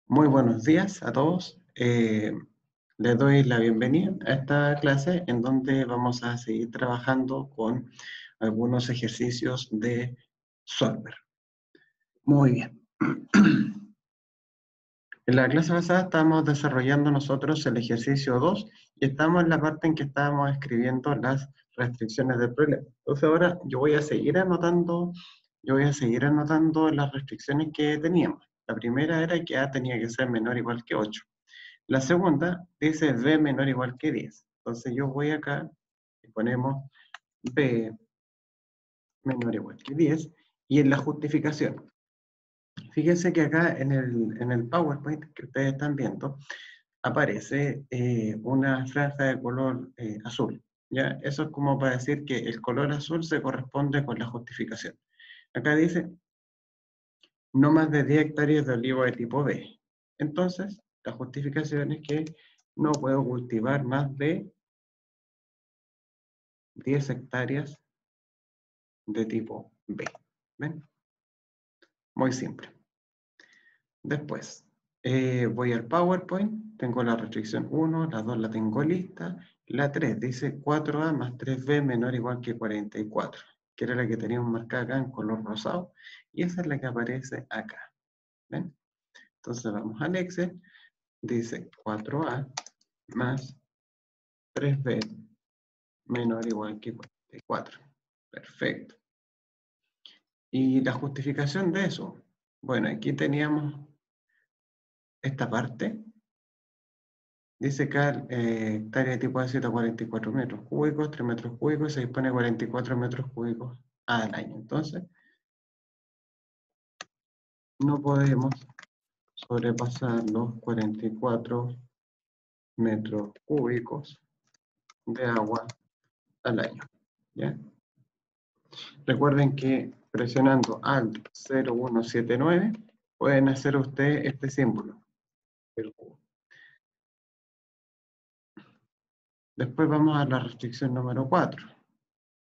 Muy buenos días a todos. Les doy la bienvenida a esta clase en donde vamos a seguir trabajando con algunos ejercicios de Solver. Muy bien. En la clase pasada estábamos desarrollando nosotros el ejercicio 2 y estamos en la parte en que estábamos escribiendo las restricciones del problema. Entonces ahora yo voy a seguir anotando las restricciones que teníamos. La primera era que A tenía que ser menor o igual que 8. La segunda dice B menor o igual que 10. Entonces yo voy acá y ponemos B menor o igual que 10 y en la justificación. Fíjense que acá en el PowerPoint que ustedes están viendo aparece una franja de color azul. ¿Ya? Eso es como para decir que el color azul se corresponde con la justificación. Acá dice no más de 10 hectáreas de olivo de tipo B. Entonces, la justificación es que no puedo cultivar más de 10 hectáreas de tipo B. ¿Ven? Muy simple. Después, voy al PowerPoint, tengo la restricción 1, la 2 la tengo lista, la 3 dice 4A más 3B menor o igual que 44, que era la que teníamos marcada acá en color rosado, y esa es la que aparece acá. ¿Ven? Entonces vamos al Excel, dice 4A más 3B menor o igual que 44. Perfecto. ¿Y la justificación de eso? Bueno, aquí teníamos esta parte. Dice que hectárea de tipo ácido 44 metros cúbicos, 3 metros cúbicos, y se dispone 44 metros cúbicos al año. Entonces, no podemos sobrepasar los 44 metros cúbicos de agua al año. ¿Ya? Recuerden que presionando Alt 0179 pueden hacer ustedes este símbolo, el cubo. Después vamos a la restricción número 4,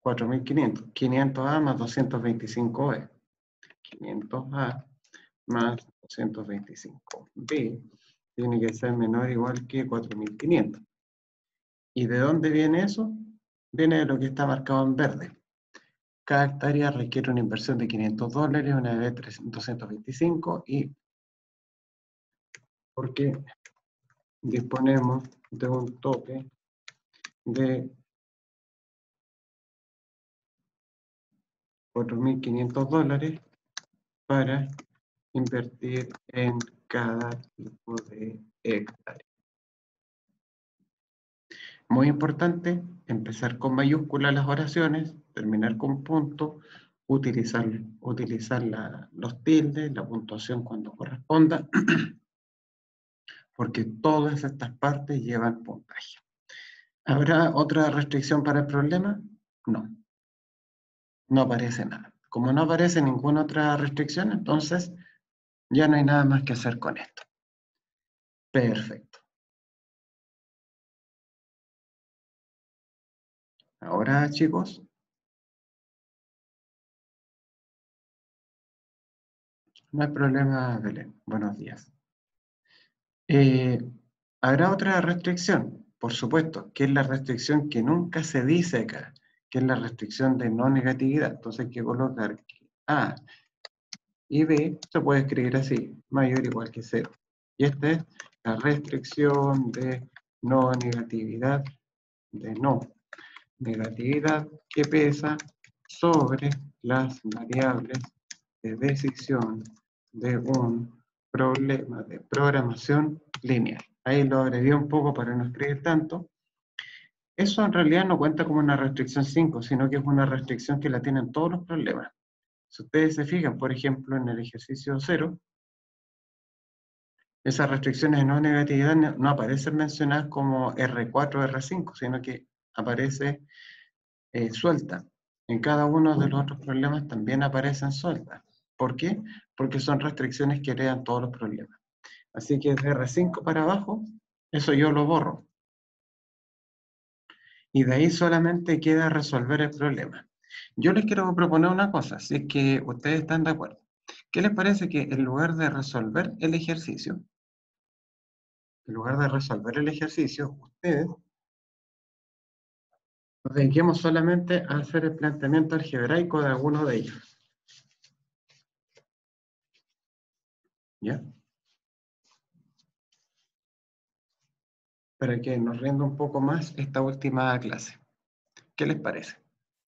4500, 500A más 225B. 500A más 225B tiene que ser menor o igual que 4500. ¿Y de dónde viene eso? Viene de lo que está marcado en verde. Cada hectárea requiere una inversión de $500, una de 225, y porque disponemos de un tope de $4.500 para invertir en cada tipo de hectárea. Muy importante, empezar con mayúsculas las oraciones, terminar con punto, utilizar los tildes, la puntuación cuando corresponda, porque todas estas partes llevan puntaje. ¿Habrá otra restricción para el problema? No, no aparece nada. Como no aparece ninguna otra restricción, entonces ya no hay nada más que hacer con esto. Perfecto. Ahora, chicos, no hay problema, Belén. Buenos días. ¿Habrá otra restricción? Por supuesto, que es la restricción que nunca se dice acá, que es la restricción de no negatividad. Entonces hay que colocar que A y B se puede escribir así, mayor o igual que 0. Y esta es la restricción de no negatividad, que pesa sobre las variables de decisión de un problema de programación lineal. Ahí lo abrevié un poco para no escribir tanto. Eso en realidad no cuenta como una restricción 5, sino que es una restricción que la tienen todos los problemas. Si ustedes se fijan, por ejemplo, en el ejercicio 0, esas restricciones de no negatividad no aparecen mencionadas como R4 o R5, sino que aparece suelta. En cada uno de los otros problemas también aparecen sueltas. ¿Por qué? Porque son restricciones que heredan todos los problemas. Así que de R5 para abajo, eso yo lo borro. Y de ahí solamente queda resolver el problema. Yo les quiero proponer una cosa, si es que ustedes están de acuerdo. ¿Qué les parece que en lugar de resolver el ejercicio, en lugar de resolver el ejercicio, ustedes nos dediquemos solamente a hacer el planteamiento algebraico de alguno de ellos. ¿Ya? Para que nos rinda un poco más esta última clase. ¿Qué les parece?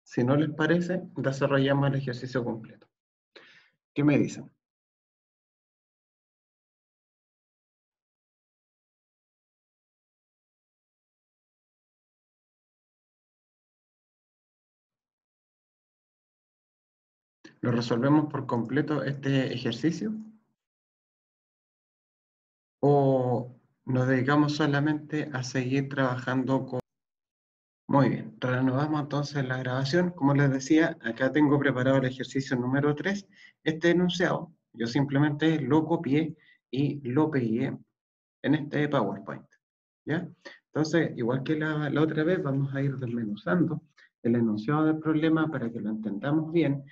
Si no les parece, desarrollamos el ejercicio completo. ¿Qué me dicen? ¿Lo resolvemos por completo este ejercicio? ¿O nos dedicamos solamente a seguir trabajando con... Muy bien, reanudamos entonces la grabación. Como les decía, acá tengo preparado el ejercicio número 3. Este enunciado, yo simplemente lo copié y lo pegué en este PowerPoint. ¿Ya? Entonces, igual que la otra vez, vamos a ir desmenuzando el enunciado del problema para que lo entendamos bien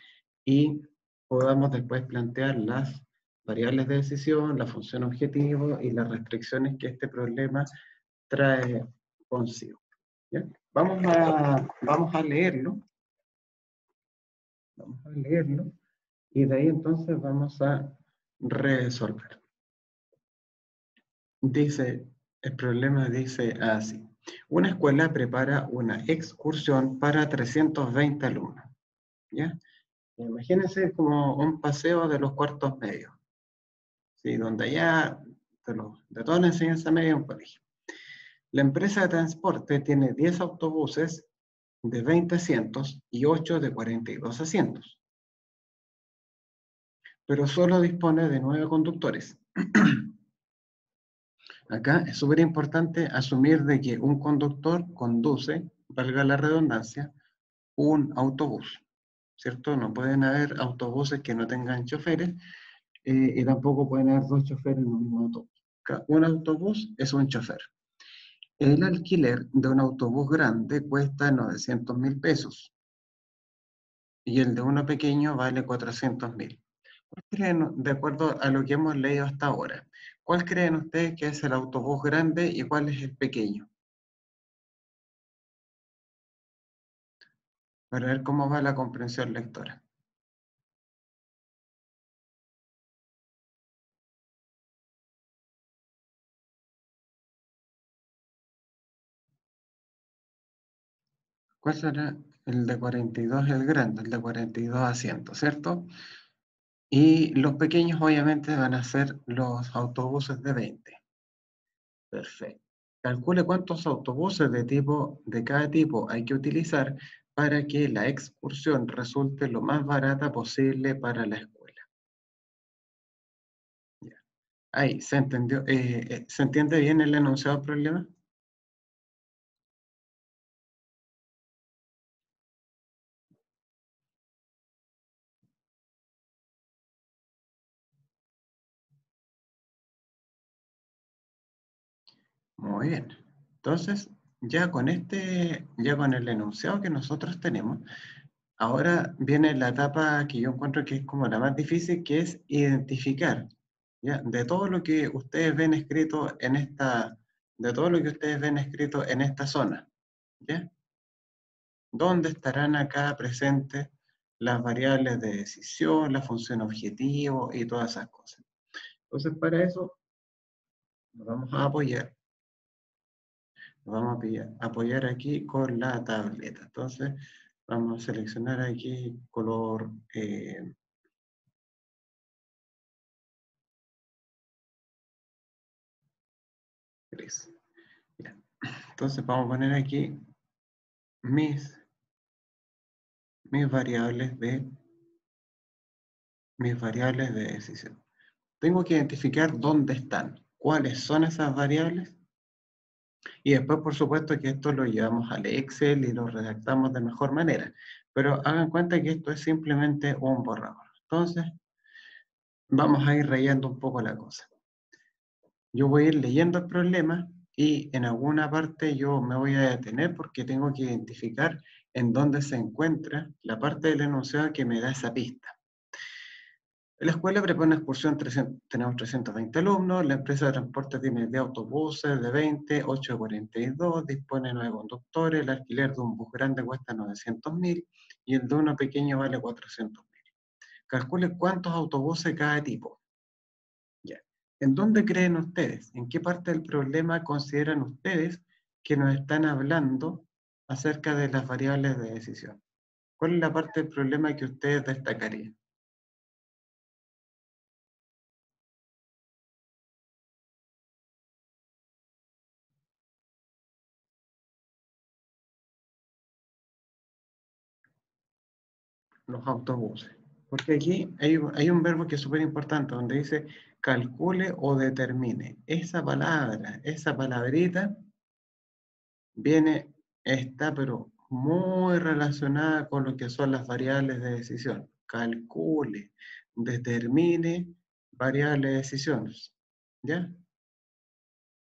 y podamos después plantear las variables de decisión, la función objetivo y las restricciones que este problema trae consigo. ¿Ya? Vamos a leerlo. Vamos a leerlo y de ahí entonces vamos a resolver. Dice, el problema dice así. Una escuela prepara una excursión para 320 alumnos. ¿Ya? Imagínense como un paseo de los cuartos medios, ¿sí? Donde allá, de toda la enseñanza media, un colegio. La empresa de transporte tiene 10 autobuses de 20 asientos y 8 de 42 asientos, pero solo dispone de 9 conductores. Acá es súper importante asumir de que un conductor conduce, valga la redundancia, un autobús, ¿cierto? No pueden haber autobuses que no tengan choferes y tampoco pueden haber dos choferes en un mismo autobús. Un autobús es un chofer. El alquiler de un autobús grande cuesta 900.000 pesos y el de uno pequeño vale 400.000. ¿Cuál creen, de acuerdo a lo que hemos leído hasta ahora, cuál creen ustedes que es el autobús grande y cuál es el pequeño? Para ver cómo va la comprensión lectora. ¿Cuál será? El de 42, el grande, el de 42 asientos, ¿cierto? Y los pequeños obviamente van a ser los autobuses de 20. Perfecto. Calcule cuántos autobuses de cada tipo hay que utilizar para que la excursión resulte lo más barata posible para la escuela. Ya. Ahí, ¿se entendió? ¿Se entiende bien el enunciado del problema? Muy bien. Entonces, ya con el enunciado que nosotros tenemos, ahora viene la etapa que yo encuentro que es como la más difícil, que es identificar, ¿ya? De todo lo que ustedes ven escrito en de todo lo que ustedes ven escrito en esta zona, ¿ya? ¿Dónde estarán acá presentes las variables de decisión, la función objetivo y todas esas cosas? Entonces, para eso nos vamos a apoyar. Nos vamos a apoyar aquí con la tableta. Entonces, vamos a seleccionar aquí color gris. Ya. Entonces, vamos a poner aquí mis, mis variables mis variables de decisión. Tengo que identificar dónde están, cuáles son esas variables. Y después, por supuesto, que esto lo llevamos al Excel y lo redactamos de mejor manera. Pero hagan cuenta que esto es simplemente un borrador. Entonces, vamos a ir rayando un poco la cosa. Yo voy a ir leyendo el problema y en alguna parte yo me voy a detener porque tengo que identificar en dónde se encuentra la parte del enunciado que me da esa pista. La escuela prepara una excursión, tenemos 320 alumnos, la empresa de transporte tiene 10 autobuses de 20, 8 de 42, dispone de 9 conductores, el alquiler de un bus grande cuesta 900.000 y el de uno pequeño vale 400.000. Calcule cuántos autobuses cada tipo. Ya. ¿En dónde creen ustedes? ¿En qué parte del problema consideran ustedes que nos están hablando acerca de las variables de decisión? ¿Cuál es la parte del problema que ustedes destacarían? Los autobuses. Porque aquí hay un verbo que es súper importante, donde dice calcule o determine. Esa palabra, esa palabrita, está pero muy relacionada con lo que son las variables de decisión. Calcule, determine variables de decisiones. ¿Ya?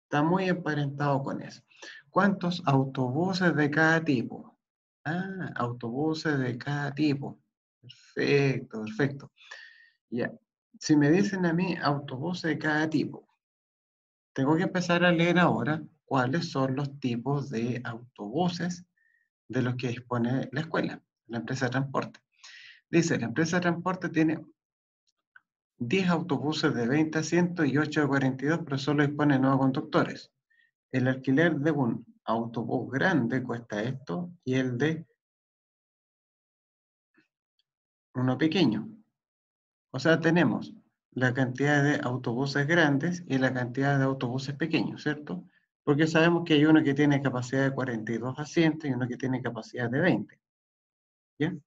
Está muy emparentado con eso. ¿Cuántos autobuses de cada tipo? Ah, autobuses de cada tipo. Perfecto, perfecto. Ya. Si me dicen a mí autobuses de cada tipo, tengo que empezar a leer ahora cuáles son los tipos de autobuses de los que dispone la escuela, la empresa de transporte. Dice, la empresa de transporte tiene 10 autobuses de 20 asientos y 8 de 42, pero solo dispone de 9 conductores. El alquiler de un autobús grande cuesta esto y el de uno pequeño. O sea, tenemos la cantidad de autobuses grandes y la cantidad de autobuses pequeños, ¿cierto? Porque sabemos que hay uno que tiene capacidad de 42 asientos y uno que tiene capacidad de 20. ¿Bien?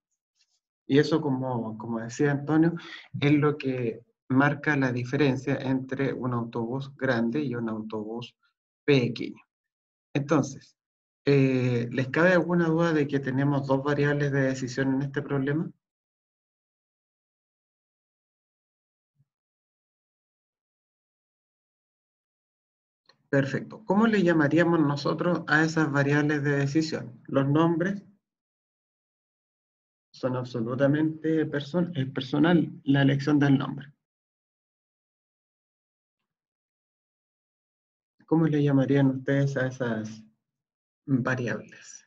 Y eso, como decía Antonio, es lo que marca la diferencia entre un autobús grande y un autobús pequeño. Entonces, ¿les cabe alguna duda de que tenemos dos variables de decisión en este problema? Perfecto. ¿Cómo le llamaríamos nosotros a esas variables de decisión? Los nombres son absolutamente personal, la elección del nombre. ¿Cómo le llamarían ustedes a esas variables?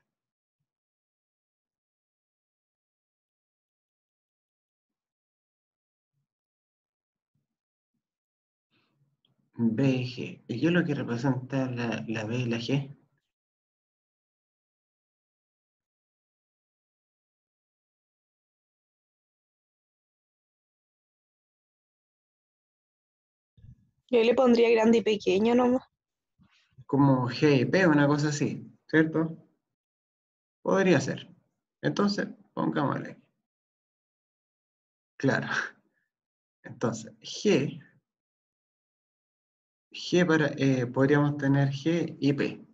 B y G. ¿Y qué es lo que representa la B y la G? Yo le pondría grande y pequeño nomás. Como G y P, una cosa así, ¿cierto? Podría ser. Entonces, pongámosle. Claro. Entonces, podríamos tener G y P.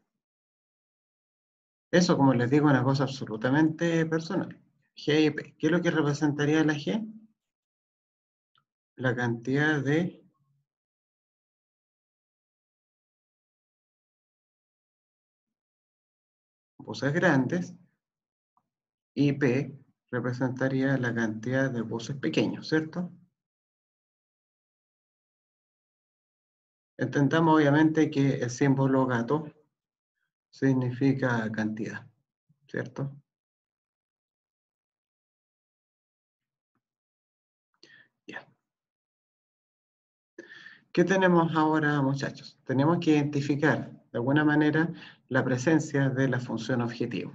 Eso, como les digo, es una cosa absolutamente personal. G y P. ¿Qué es lo que representaría la G? La cantidad de buses grandes y P representaría la cantidad de buses pequeños, ¿cierto? Entendamos obviamente que el símbolo gato significa cantidad, ¿cierto? Ya. ¿Qué tenemos ahora, muchachos? Tenemos que identificar de alguna manera la presencia de la función objetivo.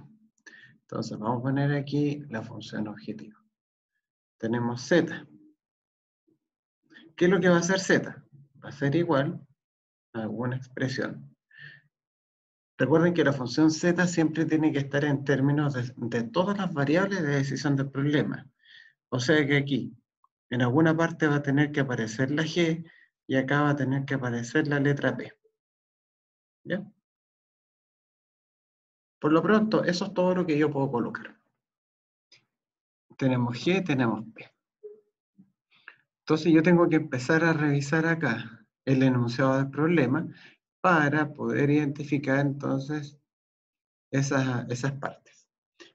Entonces, vamos a poner aquí la función objetivo. Tenemos z. ¿Qué es lo que va a hacer z? Va a ser igual a alguna expresión. Recuerden que la función z siempre tiene que estar en términos de todas las variables de decisión del problema. O sea que aquí, en alguna parte va a tener que aparecer la g y acá va a tener que aparecer la letra p. ¿Ya? Por lo pronto, eso es todo lo que yo puedo colocar. Tenemos G, tenemos P. Entonces yo tengo que empezar a revisar acá el enunciado del problema para poder identificar entonces esas partes.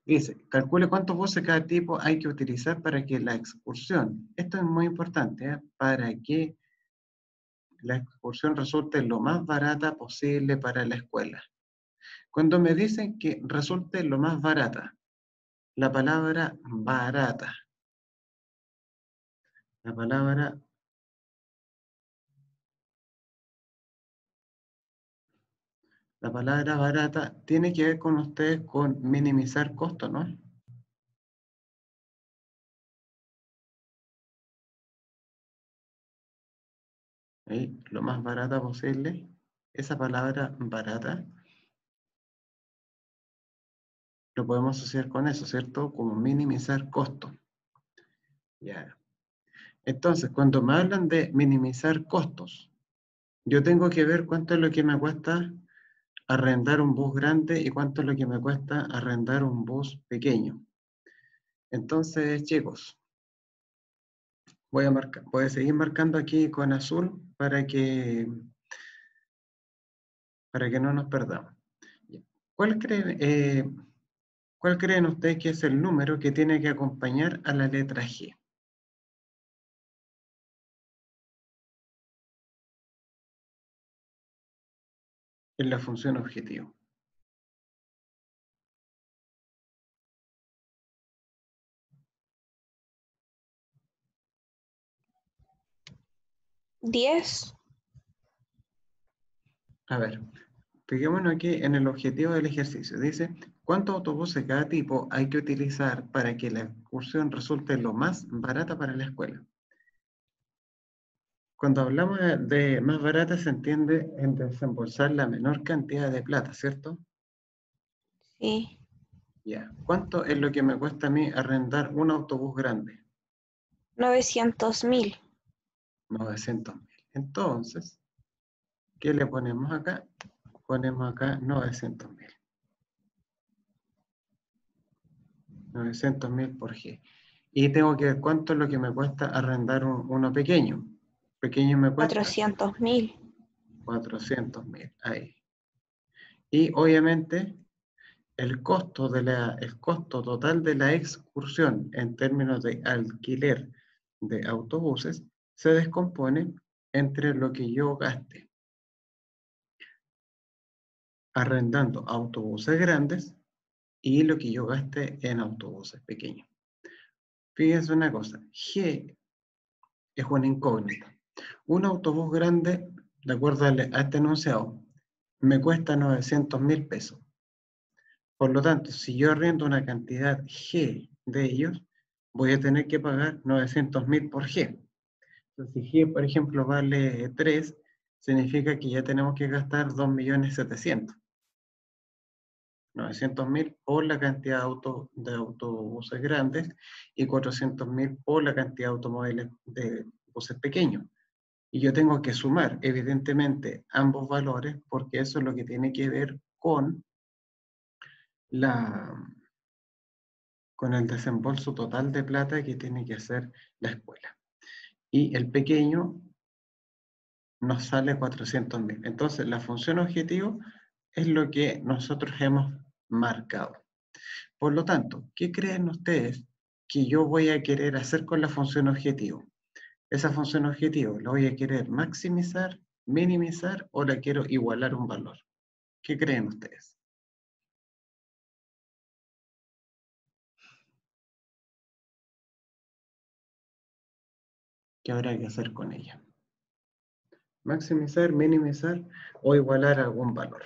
Dice, calcule cuántos buses de cada tipo hay que utilizar para que la excursión, esto es muy importante, ¿eh? Para que la excursión resulte lo más barata posible para la escuela. Cuando me dicen que resulte lo más barata, la palabra barata, la palabra barata tiene que ver con ustedes con minimizar costos, ¿no? ¿Sí? Lo más barata posible. Esa palabra barata lo podemos asociar con eso, ¿cierto? Como minimizar costos. Ya. Entonces, cuando me hablan de minimizar costos, yo tengo que ver cuánto es lo que me cuesta arrendar un bus grande y cuánto es lo que me cuesta arrendar un bus pequeño. Entonces, chicos, voy a seguir marcando aquí con azul para que no nos perdamos. ¿Cuál creen, ¿Cuál creen ustedes que es el número que tiene que acompañar a la letra G? En la función objetivo. ¿10? A ver, fijémonos aquí en el objetivo del ejercicio. Dice, ¿cuántos autobuses de cada tipo hay que utilizar para que la excursión resulte lo más barata para la escuela? Cuando hablamos de más barata se entiende en desembolsar la menor cantidad de plata, ¿cierto? Sí. Ya. ¿Cuánto es lo que me cuesta a mí arrendar un autobús grande? 900.000. 900.000. Entonces, ¿qué le ponemos acá? Ponemos acá 900.000. 900.000 por G. Y tengo que ver cuánto es lo que me cuesta arrendar uno pequeño. Pequeño me cuesta 400.000. 400.000. Ahí. Y obviamente el costo el costo total de la excursión en términos de alquiler de autobuses se descompone entre lo que yo gaste arrendando autobuses grandes y lo que yo gaste en autobuses pequeños. Fíjense una cosa, G es una incógnita. Un autobús grande, de acuerdo a este enunciado, me cuesta 900.000 pesos. Por lo tanto, si yo arriendo una cantidad G de ellos, voy a tener que pagar 900.000 por G. Entonces, si G, por ejemplo, vale 3, significa que ya tenemos que gastar 2.700.000. 900.000 por la cantidad de autobuses grandes y 400.000 por la cantidad de automóviles de buses pequeños. Y yo tengo que sumar, evidentemente, ambos valores porque eso es lo que tiene que ver la, con el desembolso total de plata que tiene que hacer la escuela. Y el pequeño nos sale 400.000. Entonces, la función objetivo es lo que nosotros hemos marcado. Por lo tanto, ¿qué creen ustedes que yo voy a querer hacer con la función objetivo? Esa función objetivo, ¿la voy a querer maximizar, minimizar o la quiero igualar un valor? ¿Qué creen ustedes? ¿Qué habrá que hacer con ella? Maximizar, minimizar o igualar algún valor.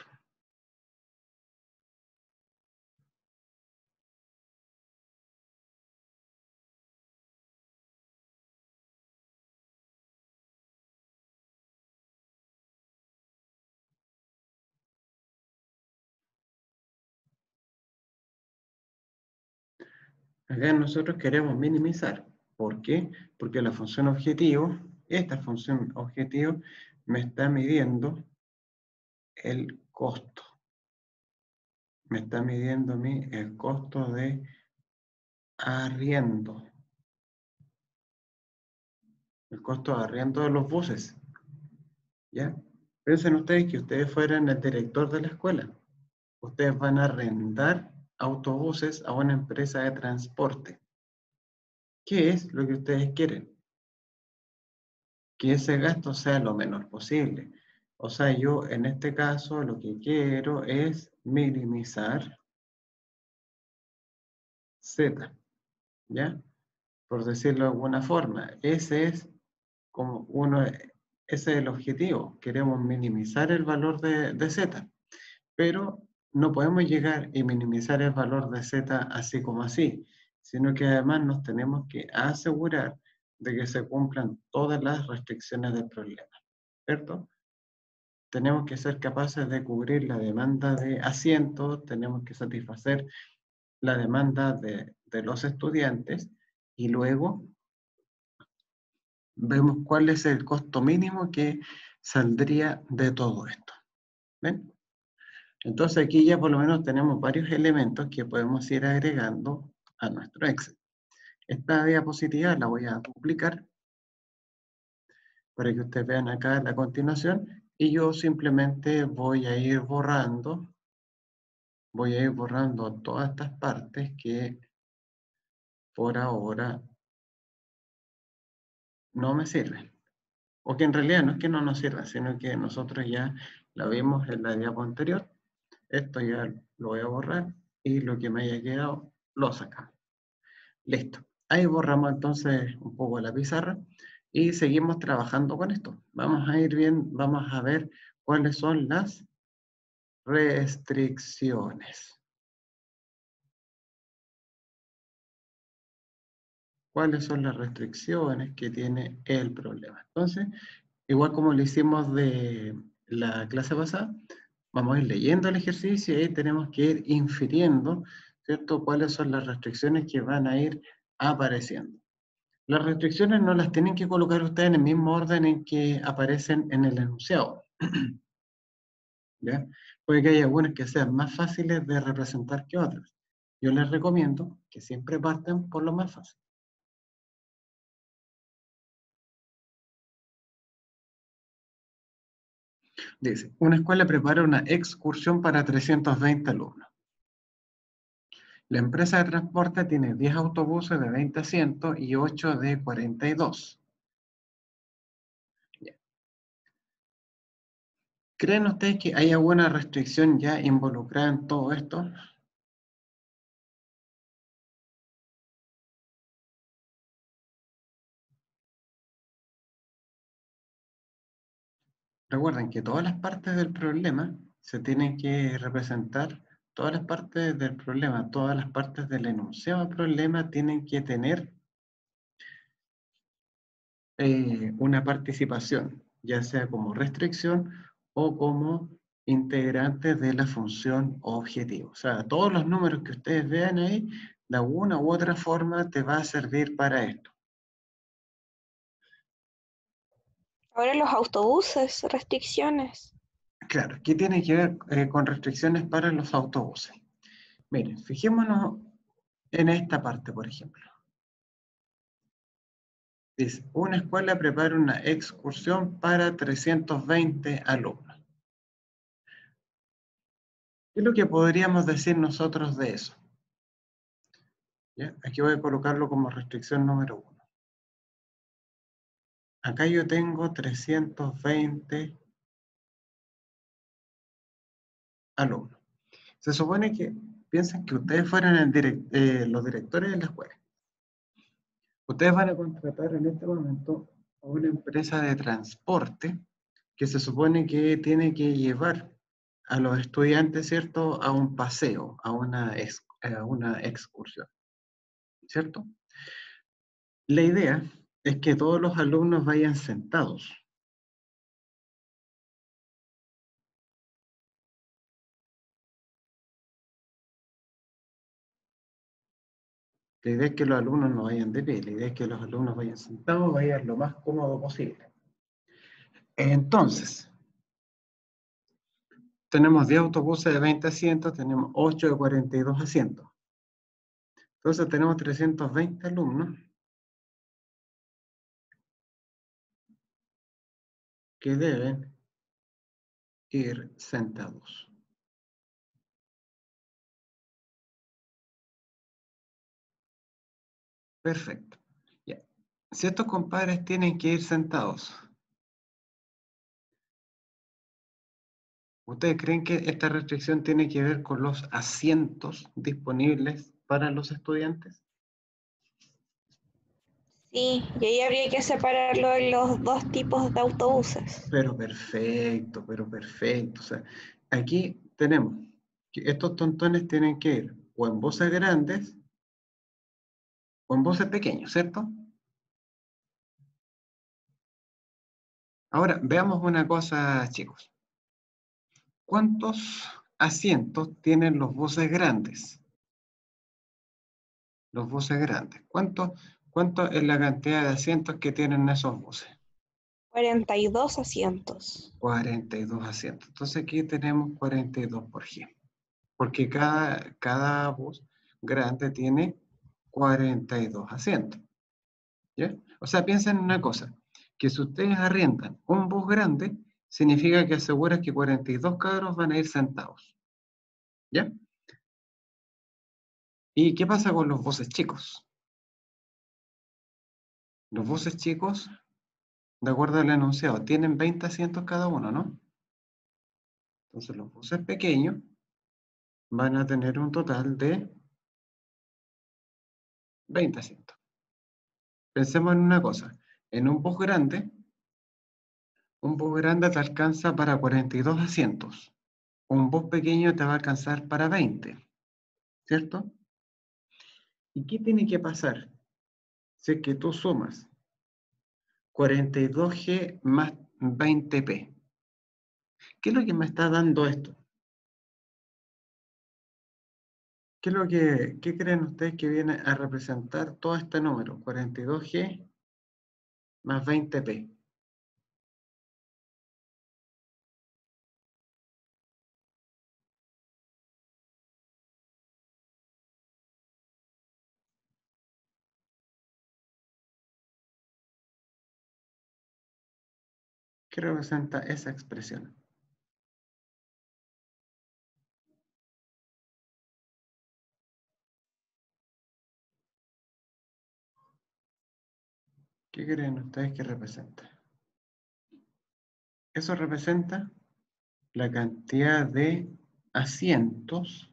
Acá nosotros queremos minimizar. ¿Por qué? Porque la función objetivo, esta función objetivo, me está midiendo el costo. Me está midiendo a mí el costo de arriendo. El costo de arriendo de los buses. ¿Ya? Piensen ustedes que ustedes fueran el director de la escuela. Ustedes van a arrendar autobuses a una empresa de transporte. ¿Qué es lo que ustedes quieren? Que ese gasto sea lo menor posible. O sea, yo en este caso lo que quiero es minimizar Z, ¿ya? Por decirlo de alguna forma. Ese es como ese es el objetivo. Queremos minimizar el valor de Z, pero no podemos llegar y minimizar el valor de Z así como así, sino que además nos tenemos que asegurar de que se cumplan todas las restricciones del problema, ¿cierto? Tenemos que ser capaces de cubrir la demanda de asientos, tenemos que satisfacer la demanda de los estudiantes y luego vemos cuál es el costo mínimo que saldría de todo esto. ¿Ven? Entonces aquí ya por lo menos tenemos varios elementos que podemos ir agregando a nuestro Excel. Esta diapositiva la voy a duplicar para que ustedes vean acá la continuación y yo simplemente voy a ir borrando todas estas partes que por ahora no me sirven. O que en realidad no es que no nos sirvan, sino que nosotros ya la vimos en la diapo anterior. Esto ya lo voy a borrar y lo que me haya quedado lo sacamos. Listo. Ahí borramos entonces un poco la pizarra y seguimos trabajando con esto. Vamos a ir bien, vamos a ver cuáles son las restricciones. ¿Cuáles son las restricciones que tiene el problema? Entonces, igual como lo hicimos de la clase pasada, vamos a ir leyendo el ejercicio y ahí tenemos que ir infiriendo, ¿cierto? Cuáles son las restricciones que van a ir apareciendo. Las restricciones no las tienen que colocar ustedes en el mismo orden en que aparecen en el enunciado, ¿ya? Puede que haya algunas que sean más fáciles de representar que otras. Yo les recomiendo que siempre partan por lo más fácil. Dice, una escuela prepara una excursión para 320 alumnos. La empresa de transporte tiene 10 autobuses de 20 asientos y 8 de 42. Ya. ¿Creen ustedes que hay alguna restricción ya involucrada en todo esto? Recuerden que todas las partes del problema se tienen que representar, todas las partes del problema, todas las partes del enunciado del problema tienen que tener una participación, ya sea como restricción o como integrante de la función objetivo. O sea, todos los números que ustedes vean ahí, de alguna u otra forma te va a servir para esto. Ahora los autobuses, restricciones. Claro, ¿qué tiene que ver con restricciones para los autobuses? Miren, fijémonos en esta parte, por ejemplo. Dice, una escuela prepara una excursión para 320 alumnos. ¿Qué es lo que podríamos decir nosotros de eso? ¿Ya? Aquí voy a colocarlo como restricción número 1. Acá yo tengo 320 alumnos. Se supone que piensen que ustedes fueran los directores de la escuela. Ustedes van a contratar en este momento a una empresa de transporte que se supone que tiene que llevar a los estudiantes, ¿cierto?, a un paseo, a una excursión, ¿cierto? La idea es que todos los alumnos vayan sentados. La idea es que los alumnos no vayan de pie, la idea es que los alumnos vayan sentados, vayan lo más cómodo posible. Entonces, tenemos 10 autobuses de 20 asientos, tenemos 8 de 42 asientos. Entonces tenemos 320 alumnos que deben ir sentados. Perfecto. Ya. Si estos compadres tienen que ir sentados, ¿ustedes creen que esta restricción tiene que ver con los asientos disponibles para los estudiantes? Sí, y ahí habría que separarlo en los dos tipos de autobuses. Pero perfecto, pero perfecto. O sea, aquí tenemos que estos tontones tienen que ir o en buses grandes o en buses pequeños, ¿cierto? Ahora, veamos una cosa, chicos. ¿Cuántos asientos tienen los buses grandes? Los buses grandes. ¿Cuánto es la cantidad de asientos que tienen esos buses? 42 asientos. 42 asientos. Entonces aquí tenemos 42 por G. Porque cada bus grande tiene 42 asientos. ¿Ya? O sea, piensen en una cosa, que si ustedes arriendan un bus grande, significa que asegura que 42 cabros van a ir sentados. ¿Ya? ¿Y qué pasa con los buses chicos? Los buses chicos, de acuerdo al enunciado, tienen 20 asientos cada uno, ¿no? Entonces los buses pequeños van a tener un total de 20 asientos. Pensemos en una cosa, en un bus grande te alcanza para 42 asientos. Un bus pequeño te va a alcanzar para 20, ¿cierto? ¿Y qué tiene que pasar si es que tú sumas 42G más 20P? ¿Qué es lo que me está dando esto? ¿Qué creen ustedes que viene a representar todo este número? 42G más 20P. ¿Qué representa esa expresión? ¿Qué creen ustedes que representa? Eso representa la cantidad de asientos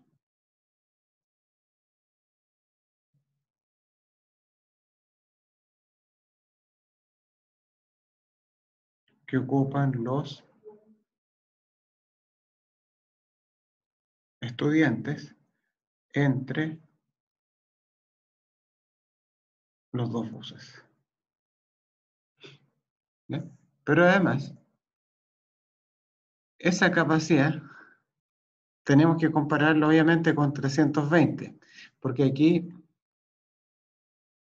que ocupan los estudiantes entre los dos buses. ¿Ya? Pero además, esa capacidad tenemos que compararlo obviamente con 320, porque aquí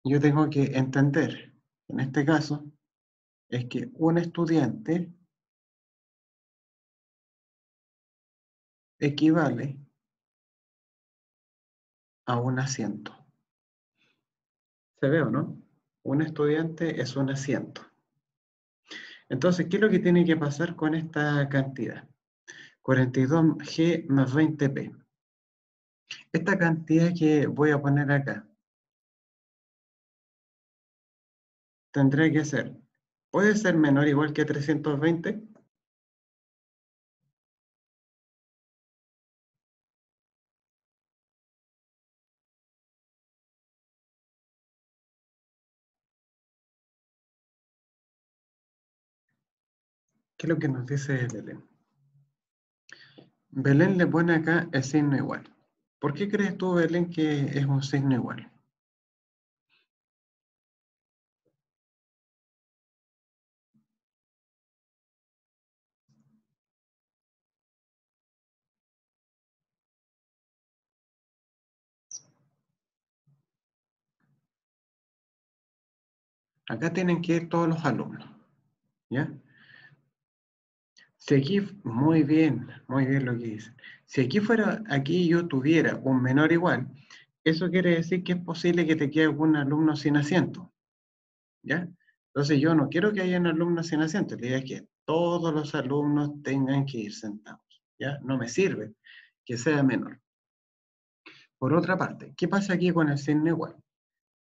yo tengo que entender, en este caso, es que un estudiante equivale a un asiento. ¿Se ve o no? Un estudiante es un asiento. Entonces, ¿qué es lo que tiene que pasar con esta cantidad? 42G más 20P. Esta cantidad que voy a poner acá tendrá que ser, ¿puede ser menor o igual que 320? ¿Qué es lo que nos dice Belén? Belén le pone acá el signo igual. ¿Por qué crees tú, Belén, que es un signo igual? Acá tienen que ir todos los alumnos, ¿ya? Si aquí, muy bien lo que dice. Si aquí yo tuviera un menor igual, eso quiere decir que es posible que te quede algún alumno sin asiento, ¿ya? Entonces yo no quiero que haya un alumno sin asiento, la idea es que todos los alumnos tengan que ir sentados, ¿ya? No me sirve que sea menor. Por otra parte, ¿qué pasa aquí con el signo igual?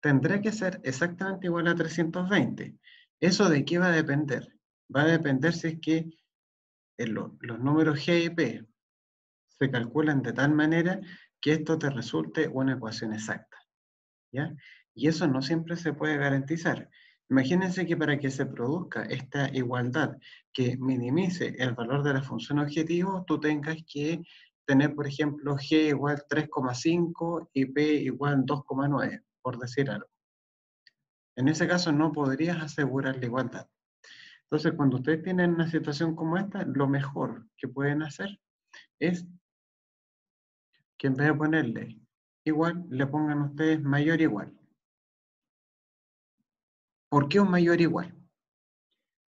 tendrá que ser exactamente igual a 320. ¿Eso de qué va a depender? Va a depender si es que los números G y P se calculan de tal manera que esto te resulte una ecuación exacta, ¿ya? Y eso no siempre se puede garantizar. Imagínense que para que se produzca esta igualdad que minimice el valor de la función objetivo, tú tengas que tener, por ejemplo, G igual 3,5 y P igual 2,9, por decir algo. En ese caso no podrías asegurar la igualdad. Entonces, cuando ustedes tienen una situación como esta, lo mejor que pueden hacer es que en vez de ponerle igual, le pongan ustedes mayor igual. ¿Por qué un mayor igual?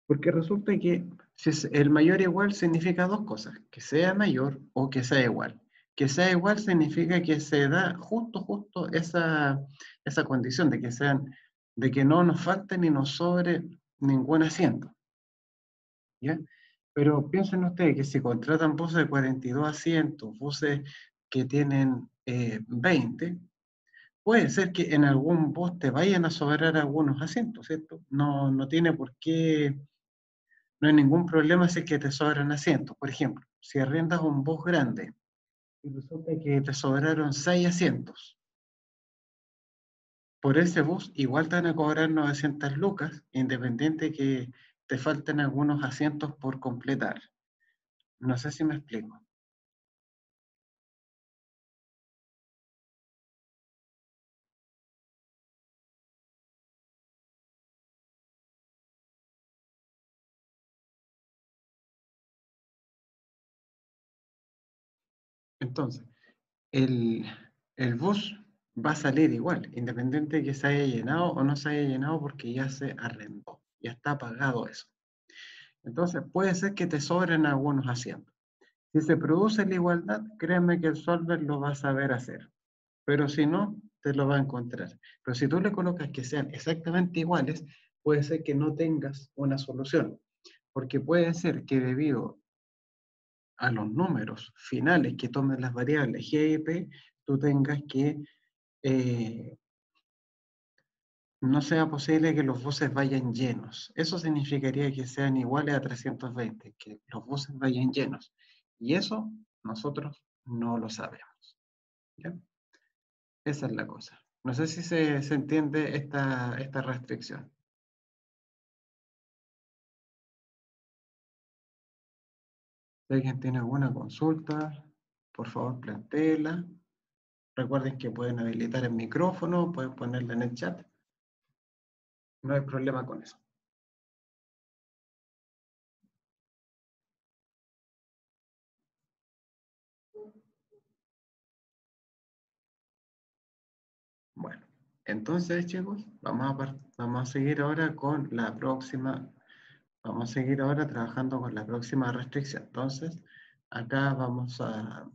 Porque resulta que si el mayor igual significa dos cosas, que sea mayor o que sea igual. Que sea igual significa que se da justo esa condición de que no nos falte ni nos sobre ningún asiento. ¿Ya? Pero piensen ustedes que si contratan buses de 42 asientos, buses que tienen 20, puede ser que en algún bus te vayan a sobrar algunos asientos, ¿cierto? No tiene por qué, no hay ningún problema si es que te sobran asientos. Por ejemplo, si arrendas un bus grande y resulta que te sobraron 6 asientos, por ese bus igual te van a cobrar 900 lucas, independiente que te falten algunos asientos por completar. No sé si me explico. Entonces, el, el bus va a salir igual, independiente de que se haya llenado o no se haya llenado porque ya se arrendó, ya está pagado eso. Entonces, puede ser que te sobren algunos asientos. Si se produce la igualdad, créeme que el solver lo va a saber hacer, pero si no, te lo va a encontrar. Pero si tú le colocas que sean exactamente iguales, puede ser que no tengas una solución, porque puede ser que debido a los números finales que tomen las variables G y P, tú tengas que eh, no sea posible que los buses vayan llenos. Eso significaría que sean iguales a 320, que los buses vayan llenos. Y eso nosotros no lo sabemos. ¿Ya? Esa es la cosa. No sé si se entiende esta restricción. Si alguien tiene alguna consulta, por favor, plantéela. Recuerden que pueden habilitar el micrófono, pueden ponerla en el chat. No hay problema con eso. Bueno, entonces, chicos, vamos a seguir ahora con la próxima. Vamos a seguir ahora trabajando con la próxima restricción. Entonces, acá vamos a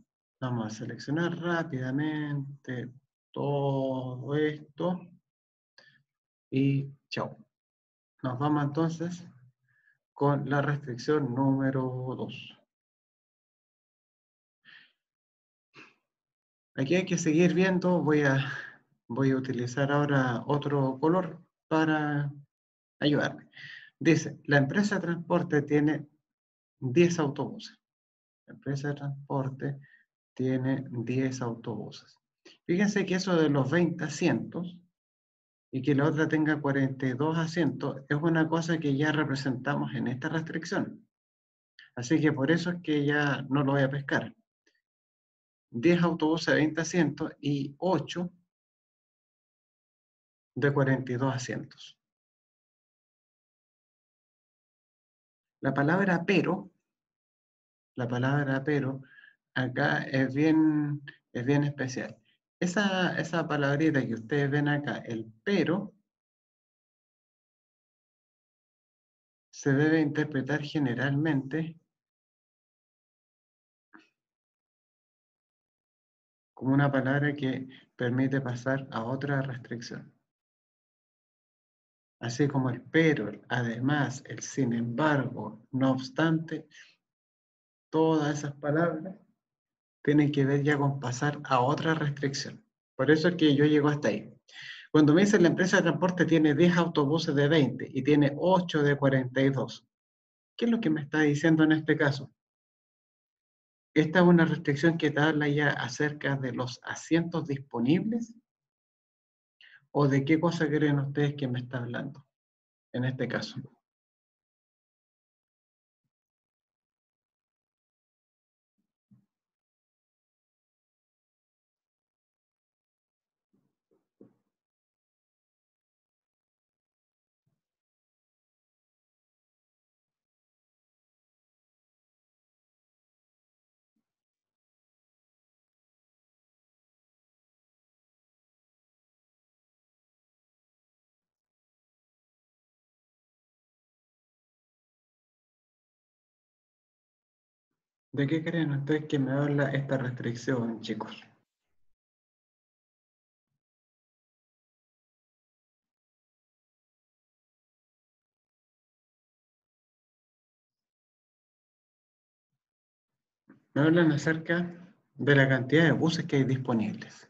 seleccionar rápidamente todo esto y chao. Nos vamos entonces con la restricción número 2. Aquí hay que seguir viendo. Voy a utilizar ahora otro color para ayudarme. Dice, la empresa de transporte tiene 10 autobuses. La empresa de transporte tiene 10 autobuses. Fíjense que eso de los 20 asientos y que la otra tenga 42 asientos es una cosa que ya representamos en esta restricción. Así que por eso es que ya no lo voy a pescar. 10 autobuses de 20 asientos y 8 de 42 asientos. La palabra pero, acá es bien especial. Esa palabrita que ustedes ven acá, el pero, se debe interpretar generalmente como una palabra que permite pasar a otra restricción. Así como el pero, el además, el sin embargo, no obstante, todas esas palabras tienen que ver ya con pasar a otra restricción. Por eso es que yo llego hasta ahí. Cuando me dice la empresa de transporte tiene 10 autobuses de 20 y tiene 8 de 42, ¿qué es lo que me está diciendo en este caso? ¿Esta es una restricción que te habla ya acerca de los asientos disponibles? ¿O de qué cosa creen ustedes que me está hablando en este caso? ¿De qué creen ustedes que me habla esta restricción, chicos? Me hablan acerca de la cantidad de buses que hay disponibles,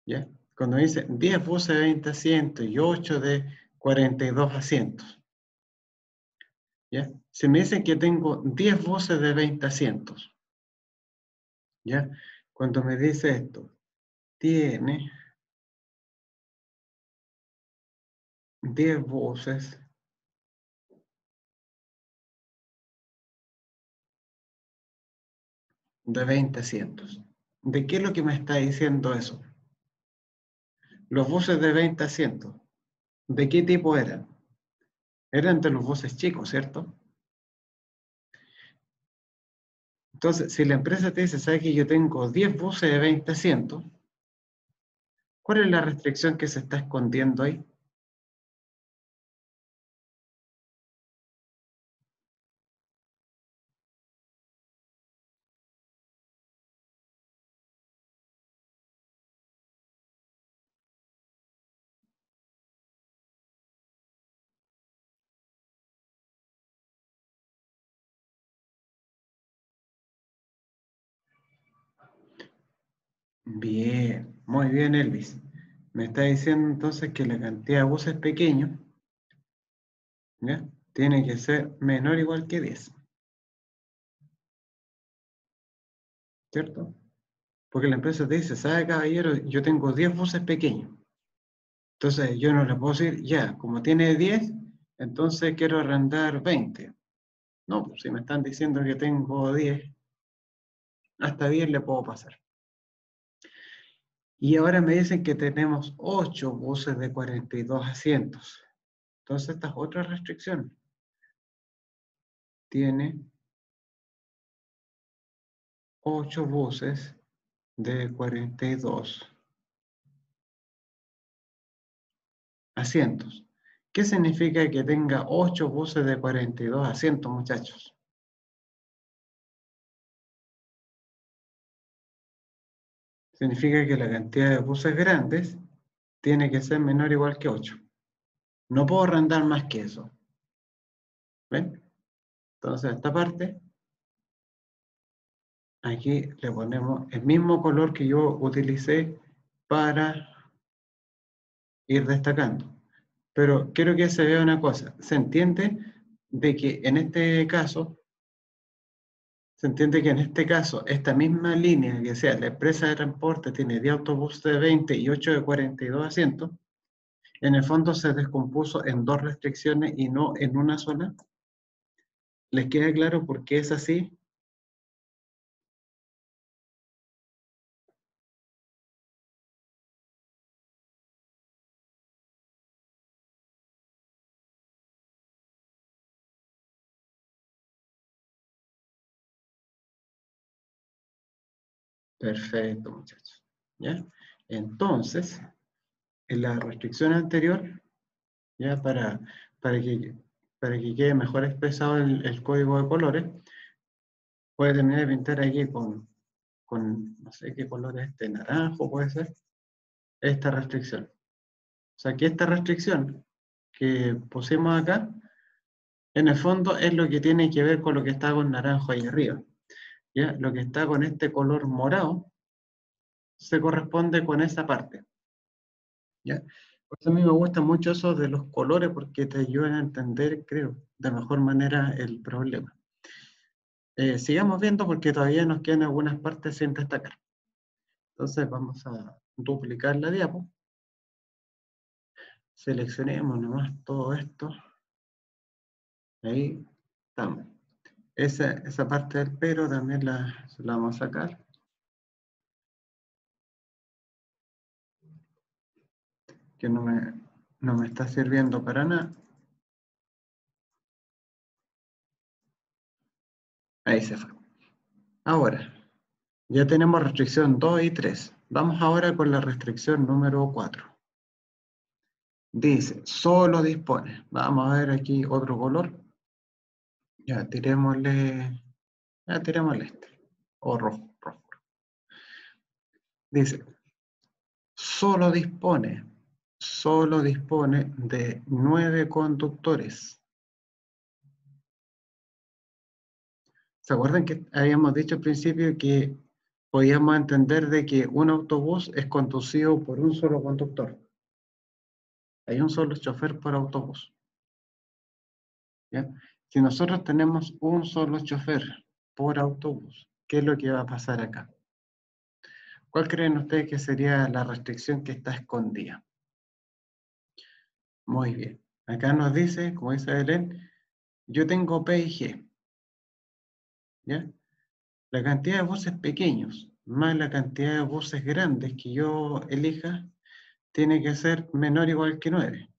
¿ya? Cuando dice 10 buses de 20 asientos y 8 de 42 asientos, ¿ya? Si me dicen que tengo 10 buses de 20 asientos, ¿ya? Cuando me dice esto, tiene 10 buses de 20 asientos. ¿De qué es lo que me está diciendo eso? Los buses de 20 asientos, ¿de qué tipo eran? Eran de los buses chicos, ¿cierto? Entonces, si la empresa te dice, ¿sabe que yo tengo 10 buses de 20 asientos? ¿Cuál es la restricción que se está escondiendo ahí? Bien, muy bien, Elvis. Me está diciendo entonces que la cantidad de buses pequeños, ¿ya? Tiene que ser menor o igual que 10, ¿cierto? Porque la empresa te dice, ¿sabe, caballero? Yo tengo 10 buses pequeños. Entonces yo no le puedo decir, ya, como tiene 10, entonces quiero arrendar 20. No, pues si me están diciendo que tengo 10, hasta 10 le puedo pasar. Y ahora me dicen que tenemos 8 buses de 42 asientos. Entonces esta es otra restricción. Tiene 8 buses de 42 asientos. ¿Qué significa que tenga 8 buses de 42 asientos, muchachos? Significa que la cantidad de buses grandes tiene que ser menor o igual que 8. No puedo arrendar más que eso. ¿Ven? Entonces a esta parte, aquí le ponemos el mismo color que yo utilicé para ir destacando. Pero quiero que se vea una cosa. Se entiende de que en este caso, se entiende que en este caso, esta misma línea, que sea la empresa de transporte tiene 10 autobuses de 20 y 8 de 42 asientos, en el fondo se descompuso en dos restricciones y no en una sola. ¿Les queda claro por qué es así? Perfecto, muchachos. ¿Ya? Entonces, en la restricción anterior, ya para que, para que quede mejor expresado el código de colores, puede terminar de pintar aquí con no sé qué color es este, naranjo puede ser, esta restricción. O sea que esta restricción que pusimos acá, en el fondo es lo que tiene que ver con lo que está con naranjo ahí arriba. ¿Ya? Lo que está con este color morado se corresponde con esa parte. ¿Ya? Por eso a mí me gusta mucho eso de los colores porque te ayudan a entender, creo, de mejor manera el problema. Sigamos viendo porque todavía nos quedan algunas partes sin destacar. Entonces vamos a duplicar la diapo. Seleccionemos nomás todo esto. Ahí estamos. Esa parte del pero también la vamos a sacar. Que no me está sirviendo para nada. Ahí se fue. Ahora, ya tenemos restricción 2 y 3. Vamos ahora con la restricción número 4. Dice, solo dispone. Vamos a ver aquí otro color. Ya, tirémosle este. O rojo, rojo. Dice, solo dispone de 9 conductores. ¿Se acuerdan que habíamos dicho al principio que podíamos entender de que un autobús es conducido por un solo conductor? Hay un solo chofer por autobús. ¿Ya? Si nosotros tenemos un solo chofer por autobús, ¿qué es lo que va a pasar acá? ¿Cuál creen ustedes que sería la restricción que está escondida? Muy bien. Acá nos dice, como dice Belén, yo tengo P y G. ¿Ya? La cantidad de buses pequeños más la cantidad de buses grandes que yo elija tiene que ser menor o igual que 9.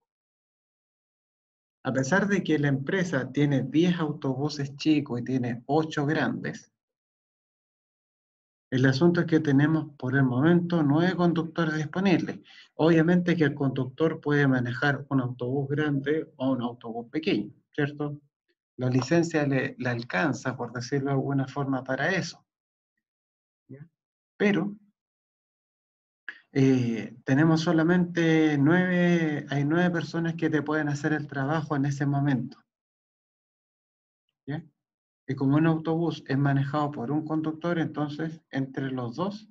A pesar de que la empresa tiene 10 autobuses chicos y tiene 8 grandes, el asunto es que tenemos por el momento 9 conductores disponibles. Obviamente que el conductor puede manejar un autobús grande o un autobús pequeño, ¿cierto? La licencia le alcanza, por decirlo de alguna forma, para eso. ¿Ya? Pero tenemos solamente 9, hay 9 personas que te pueden hacer el trabajo en ese momento. ¿Ya? Y como un autobús es manejado por un conductor, entonces entre los dos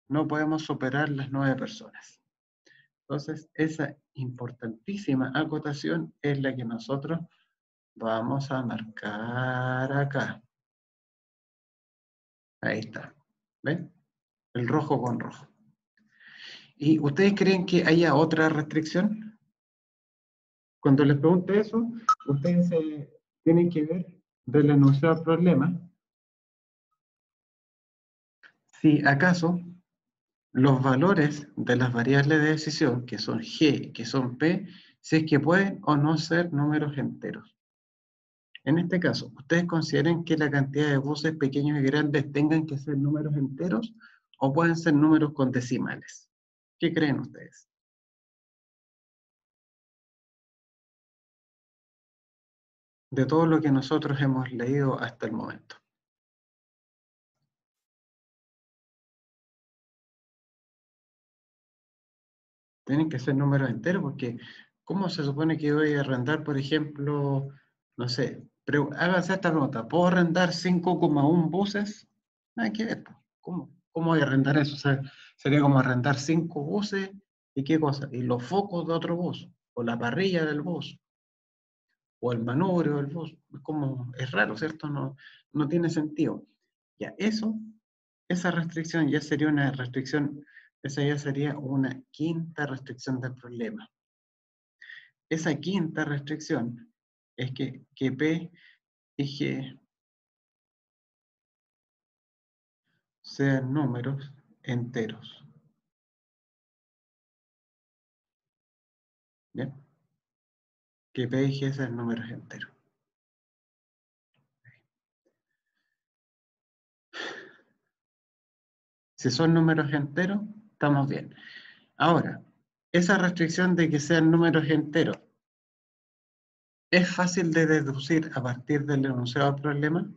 no podemos superar las 9 personas. Entonces, esa importantísima acotación es la que nosotros vamos a marcar acá. Ahí está. ¿Ven? El rojo con rojo. ¿Y ustedes creen que haya otra restricción? Cuando les pregunte eso, ustedes tienen que ver del enunciado problema si acaso los valores de las variables de decisión, que son G, que son P, si es que pueden o no ser números enteros. En este caso, ¿ustedes consideran que la cantidad de buses pequeños y grandes tengan que ser números enteros o pueden ser números con decimales? ¿Qué creen ustedes? De todo lo que nosotros hemos leído hasta el momento. Tienen que ser números enteros porque ¿cómo se supone que voy a arrendar, por ejemplo, no sé, pero háganse esta pregunta, ¿puedo arrendar 5,1 buses? Nada que ver, po. ¿Cómo voy a arrendar eso? O sea, sería como arrendar 5 buses y qué cosa, y los focos de otro bus, o la parrilla del bus, o el manubrio del bus. Es raro, ¿cierto? No tiene sentido. Ya, esa restricción ya sería una restricción, esa ya sería una quinta restricción del problema. Esa quinta restricción es que P y G sean números enteros. ¿Bien? Que P y G sean números enteros. Si son números enteros, estamos bien. Ahora, esa restricción de que sean números enteros, ¿es fácil de deducir a partir del enunciado del problema?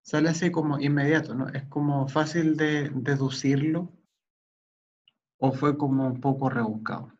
Sale así como inmediato, ¿no? ¿Es como fácil de deducirlo o fue como un poco rebuscado?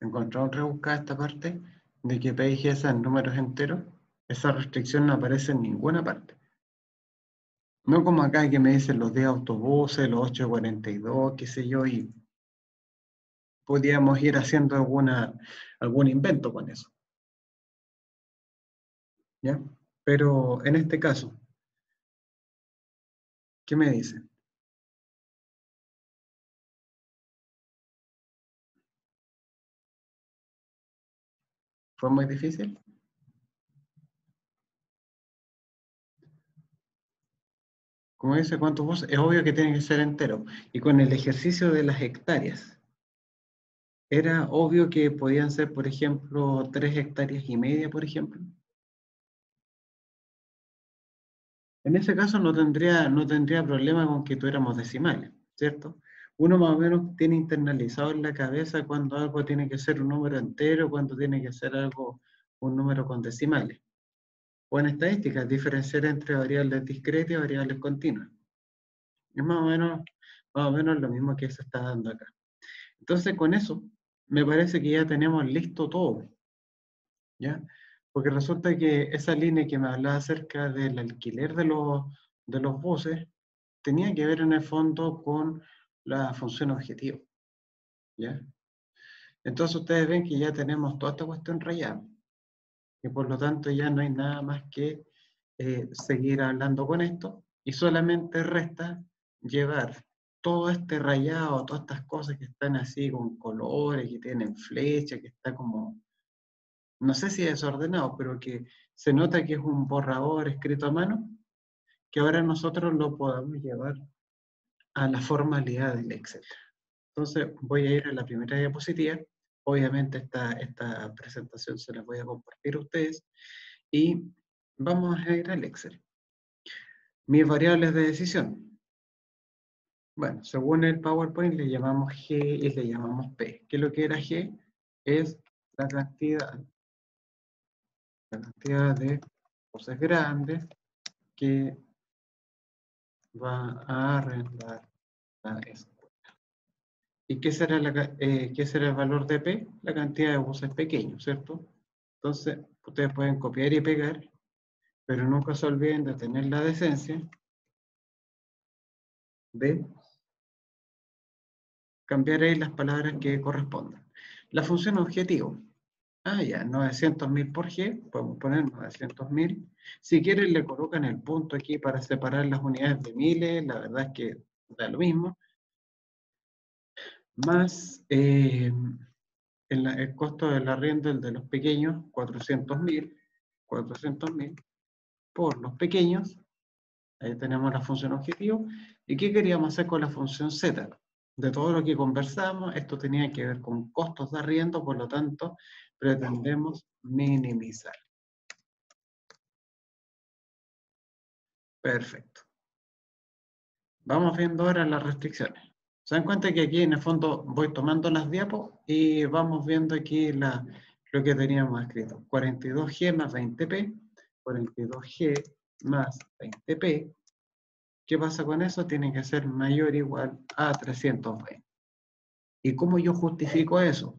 ¿Encontraron rebuscada esta parte de que P y G sean números enteros? Esa restricción no aparece en ninguna parte. No como acá que me dicen los 10 autobuses, los 8:42, qué sé yo, y podríamos ir haciendo algún invento con eso. ¿Ya? Pero en este caso, ¿qué me dicen? ¿Fue muy difícil? Como dice, ¿cuántos buses? Es obvio que tiene que ser entero. Y con el ejercicio de las hectáreas, era obvio que podían ser, por ejemplo, 3,5 hectáreas, por ejemplo. En ese caso no tendría problema con que tuviéramos decimales, ¿cierto? Uno más o menos tiene internalizado en la cabeza cuando algo tiene que ser un número entero, cuando tiene que ser algo un número con decimales. O en estadística, diferenciar entre variables discretas y variables continuas. Es más o menos lo mismo que se está dando acá. Entonces, con eso, me parece que ya tenemos listo todo, ¿ya? Porque resulta que esa línea que me hablaba acerca del alquiler de los buses tenía que ver en el fondo con la función objetivo, ¿ya? Entonces ustedes ven que ya tenemos toda esta cuestión rayada y por lo tanto ya no hay nada más que seguir hablando con esto y solamente resta llevar todo este rayado, todas estas cosas que están así con colores, que tienen flecha, que está como, no sé si desordenado, pero que se nota que es un borrador escrito a mano, que ahora nosotros lo podamos llevar a la formalidad del Excel. Entonces voy a ir a la primera diapositiva. Obviamente esta presentación se la voy a compartir a ustedes y vamos a ir al Excel. Mis variables de decisión. Bueno, según el PowerPoint le llamamos G y le llamamos P. ¿Qué es lo que era G? Es la cantidad de cosas grandes que va a arrendar la escuela. ¿Y qué será el valor de P? La cantidad de buses pequeños, ¿cierto? Entonces, ustedes pueden copiar y pegar, pero nunca se olviden de tener la decencia de cambiar ahí las palabras que correspondan. La función objetivo. Ya, 900.000 por G, podemos poner 900.000. Si quieren le colocan el punto aquí para separar las unidades de miles, la verdad es que da lo mismo. Más el costo del arriendo, el de los pequeños, 400.000 por los pequeños. Ahí tenemos la función objetivo. ¿Y qué queríamos hacer con la función Z? De todo lo que conversamos, esto tenía que ver con costos de arriendo, por lo tanto, pretendemos minimizar. Perfecto. Vamos viendo ahora las restricciones. Se dan cuenta que aquí en el fondo voy tomando las diapos y vamos viendo aquí lo que teníamos escrito. 42G más 20P, 42G más 20P. ¿Qué pasa con eso? Tiene que ser mayor o igual a 320. ¿Y cómo yo justifico eso?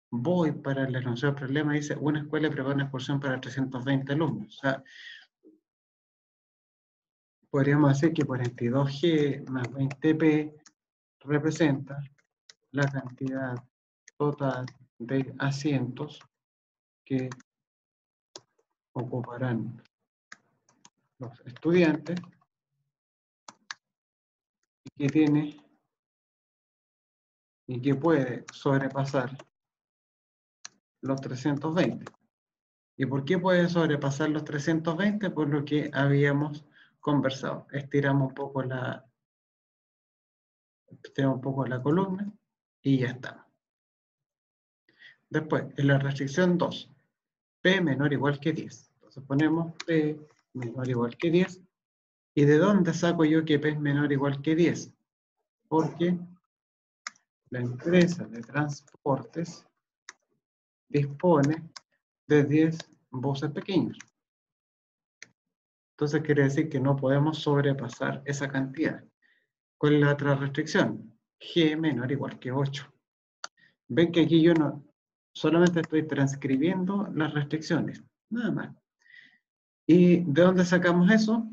Voy para el enunciado del problema, dice, una escuela prepara una excursión para 320 alumnos. O sea, podríamos decir que 42G más 20P representa la cantidad total de asientos que ocuparán los estudiantes y que puede sobrepasar los 320. ¿Y por qué puede sobrepasar los 320? Por lo que habíamos conversado. Estiramos un poco la columna y ya está. Después, en la restricción 2, P menor o igual que 10. Entonces ponemos P menor o igual que 10. ¿Y de dónde saco yo que P es menor o igual que 10? Porque la empresa de transportes dispone de 10 buses pequeños. Entonces quiere decir que no podemos sobrepasar esa cantidad. ¿Cuál es la otra restricción? G menor o igual que 8. Ven que aquí yo no, solamente estoy transcribiendo las restricciones, nada más. ¿Y de dónde sacamos eso?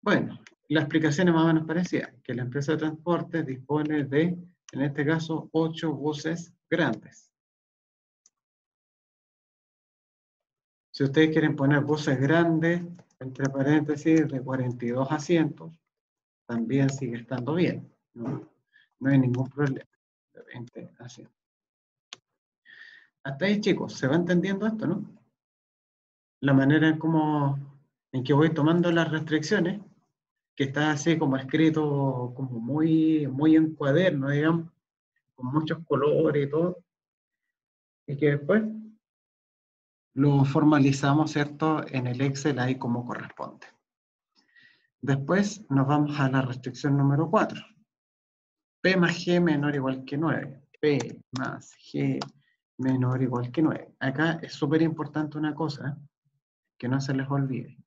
Bueno, la explicación es más o menos parecida, que la empresa de transporte dispone de, en este caso, 8 buses grandes. Si ustedes quieren poner buses grandes, entre paréntesis, de 42 asientos, también sigue estando bien. No hay ningún problema. De 20 asientos. Hasta ahí, chicos, ¿se va entendiendo esto, no? La manera en que voy tomando las restricciones, que está así como escrito, como muy en cuaderno, digamos, con muchos colores y todo, y que después lo formalizamos, ¿cierto?, en el Excel ahí como corresponde. Después nos vamos a la restricción número 4. P más G menor o igual que 9. P más G menor o igual que 9. Acá es súper importante una cosa, que no se les olvide.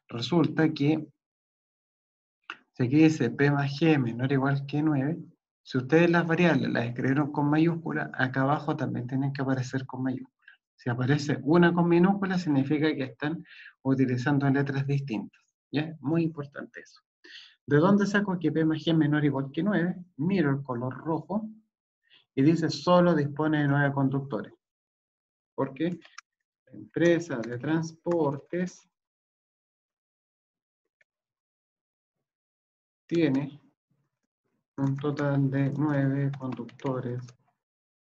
Resulta que, si aquí dice P más G menor o igual que 9, si ustedes las variables las escribieron con mayúscula, acá abajo también tienen que aparecer con mayúscula. Si aparece una con minúscula, significa que están utilizando letras distintas. ¿Ya? Muy importante eso. ¿De dónde saco que P más G menor o igual que 9? Miro el color rojo y dice solo dispone de 9 conductores. ¿Por qué? La empresa de transportes tiene un total de 9 conductores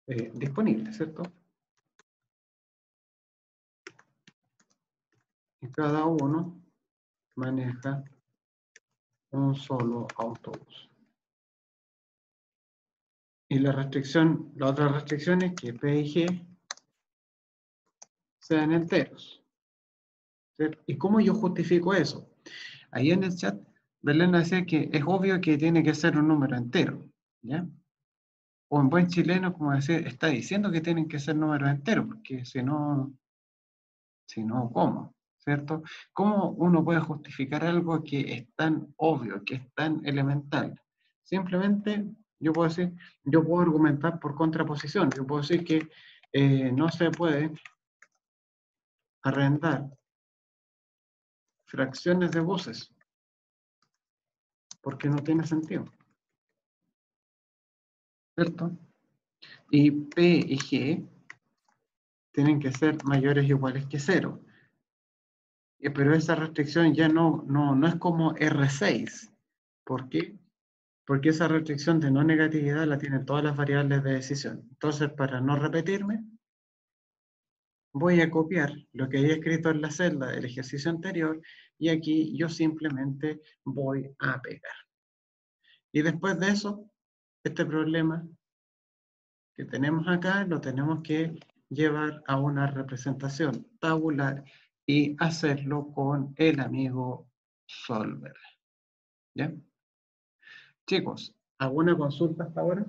disponibles, ¿cierto? Y cada uno maneja un solo autobús. Y la otra restricción es que P y G sean enteros. ¿Cierto? ¿Y cómo yo justifico eso? Ahí en el chat, Belén decía que es obvio que tiene que ser un número entero, ¿ya? O en buen chileno, como decir, está diciendo que tienen que ser números enteros, porque si no, ¿cómo? ¿Cierto? ¿Cómo uno puede justificar algo que es tan obvio, que es tan elemental? Simplemente, yo puedo argumentar por contraposición, yo puedo decir que no se puede arrendar fracciones de buses, porque no tiene sentido, ¿cierto? Y P y G tienen que ser mayores o iguales que 0. Pero esa restricción ya no es como R6. ¿Por qué? Porque esa restricción de no negatividad la tienen todas las variables de decisión. Entonces, para no repetirme, voy a copiar lo que había escrito en la celda del ejercicio anterior y aquí yo simplemente voy a pegar. Y después de eso, este problema que tenemos acá lo tenemos que llevar a una representación tabular y hacerlo con el amigo Solver. ¿Ya? Chicos, ¿alguna consulta hasta ahora?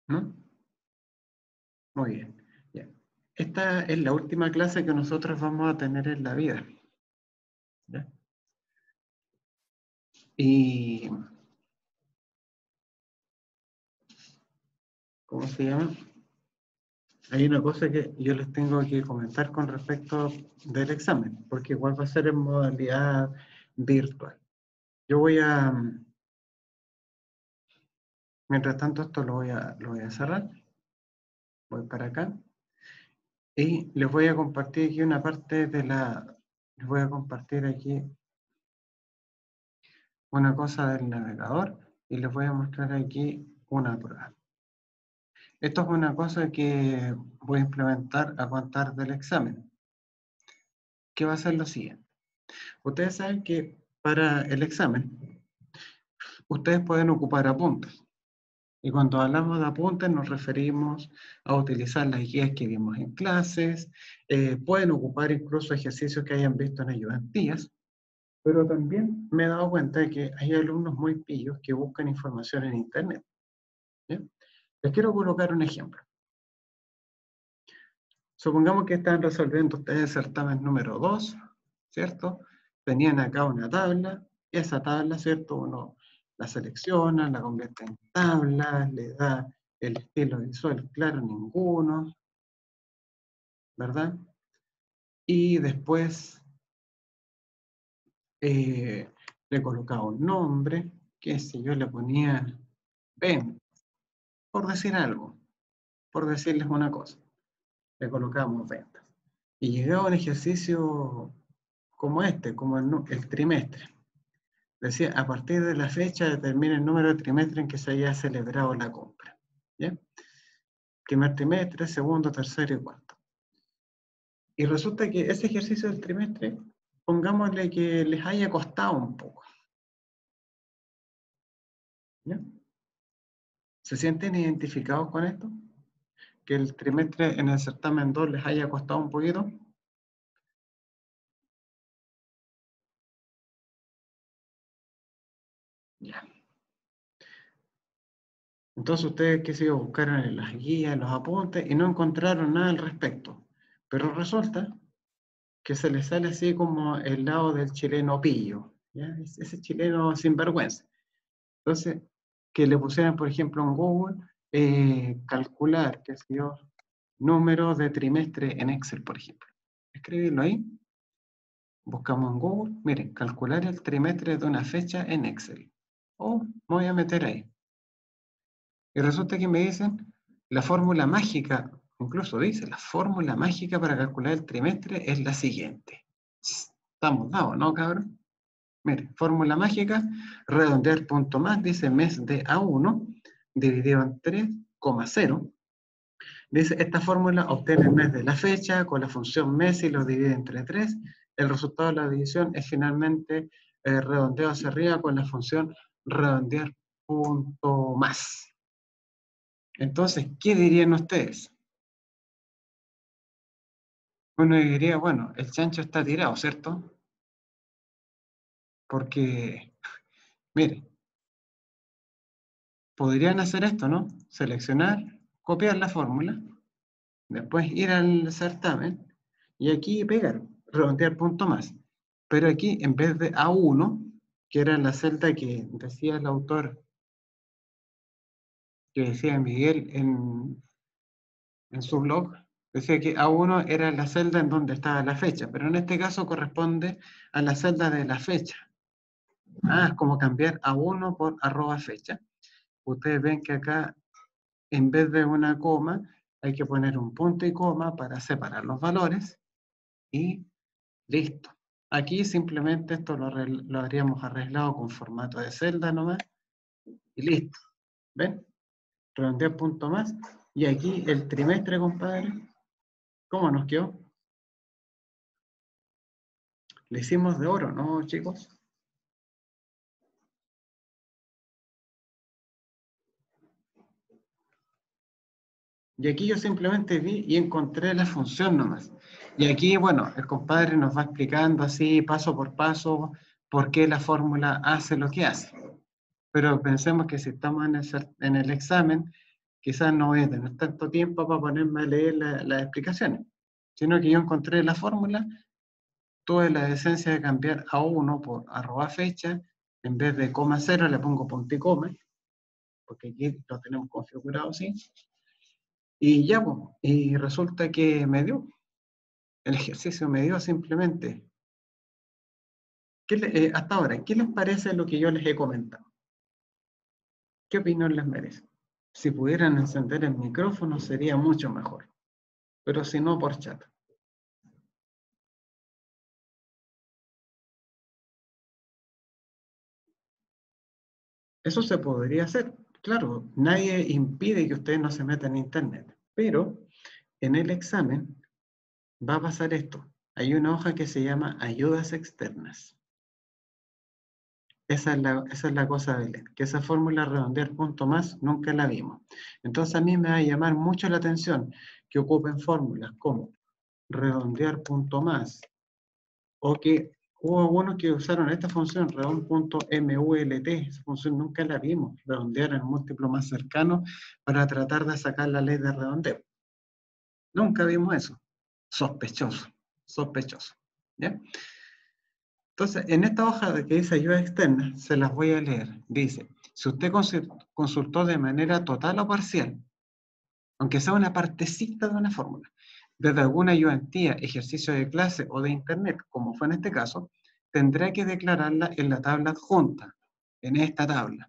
¿No? Muy bien. Ya. Esta es la última clase que nosotros vamos a tener en la vida. ¿Ya? Y, ¿cómo se llama? Hay una cosa que yo les tengo que comentar con respecto del examen, porque igual va a ser en modalidad virtual. Yo voy a, mientras tanto esto lo voy a cerrar. Voy para acá. Y les voy a compartir aquí una parte les voy a compartir aquí una cosa del navegador y les voy a mostrar aquí una prueba. Esto es una cosa que voy a implementar a contar del examen, que va a ser lo siguiente. Ustedes saben que para el examen, ustedes pueden ocupar apuntes. Y cuando hablamos de apuntes nos referimos a utilizar las guías que vimos en clases, pueden ocupar incluso ejercicios que hayan visto en ayudantías, Pero también me he dado cuenta de que hay alumnos muy pillos que buscan información en Internet. ¿Ya? Les quiero colocar un ejemplo. Supongamos que están resolviendo ustedes el certamen número 2, ¿cierto? Tenían acá una tabla, y esa tabla, ¿cierto? Uno la selecciona, la convierte en tabla, le da el estilo visual, claro, ninguno, ¿verdad? Y después le colocaba un nombre, que si yo le ponía Ben, por decir algo, por decirles una cosa, le colocamos ventas. Y llegaba un ejercicio como este, como el trimestre. Decía, a partir de la fecha determina el número de trimestre en que se haya celebrado la compra. ¿Ya? Primer trimestre, segundo, tercero y cuarto. Y resulta que ese ejercicio del trimestre, pongámosle que les haya costado un poco. ¿Ya? ¿Se sienten identificados con esto? ¿Que el trimestre en el certamen 2 les haya costado un poquito? Ya. Entonces ustedes, qué sé yo, buscaron en las guías, los apuntes y no encontraron nada al respecto. Pero resulta que se les sale así como el lado del chileno pillo, ¿ya? Ese chileno sinvergüenza. Entonces, que le pusieran, por ejemplo, en Google, calcular, qué sé yo, número de trimestre en Excel, por ejemplo. Escribirlo ahí, buscamos en Google, miren, calcular el trimestre de una fecha en Excel. O me voy a meter ahí. Y resulta que me dicen, la fórmula mágica, incluso dice, la fórmula mágica para calcular el trimestre es la siguiente. Estamos dados, ¿no, cabrón? Mire, fórmula mágica, redondear punto más, dice mes de A1, dividido en 3,0. Dice, esta fórmula obtiene el mes de la fecha con la función mes y lo divide entre 3. El resultado de la división es finalmente redondeado hacia arriba con la función redondear punto más. Entonces, ¿qué dirían ustedes? Uno diría, bueno, el chancho está tirado, ¿cierto? Porque, mire, podrían hacer esto, ¿no? Seleccionar, copiar la fórmula, después ir al certamen y aquí pegar, redondear punto más. Pero aquí, en vez de A1, que era la celda que decía el autor, que decía Miguel en su blog, decía que A1 era la celda en donde estaba la fecha, pero en este caso corresponde a la celda de la fecha. Ah, es como cambiar A1 por @fecha. Ustedes ven que acá, en vez de una coma, hay que poner un punto y coma para separar los valores y listo. Aquí simplemente esto lo habríamos arreglado con formato de celda nomás y listo. ¿Ven? Redondear punto más. Y aquí el trimestre, compadre, ¿cómo nos quedó? Le hicimos de oro, ¿no, chicos? Y aquí yo simplemente vi y encontré la función nomás. Y aquí, bueno, el compadre nos va explicando así, paso por paso, por qué la fórmula hace lo que hace. Pero pensemos que si estamos en el examen, quizás no voy a tener tanto tiempo para ponerme a leer las explicaciones, sino que yo encontré la fórmula, tuve la decencia de cambiar A1 por @fecha, en vez de coma cero le pongo punto y coma, porque aquí lo tenemos configurado así, y ya, pues, y resulta que me dio, el ejercicio me dio simplemente. Hasta ahora, ¿qué les parece lo que yo les he comentado? ¿Qué opinión les merece? Si pudieran encender el micrófono sería mucho mejor, pero si no, por chat. Eso se podría hacer. Claro, nadie impide que ustedes no se metan en internet, pero en el examen va a pasar esto. Hay una hoja que se llama ayudas externas. Esa es la cosa de leer, que esa fórmula redondear punto más nunca la vimos. Entonces a mí me va a llamar mucho la atención que ocupen fórmulas como redondear punto más o que Hubo unos que usaron esta función, redond.mult, esa función nunca la vimos, redondear el múltiplo más cercano para tratar de sacar la ley de redondeo. Nunca vimos eso. Sospechoso, sospechoso. ¿Ya? Entonces, en esta hoja de que dice ayuda externa, se las voy a leer. Dice, si usted consultó de manera total o parcial, aunque sea una partecita de una fórmula, desde alguna ayudantía, ejercicio de clase o de internet, como fue en este caso, tendrá que declararla en la tabla adjunta, en esta tabla.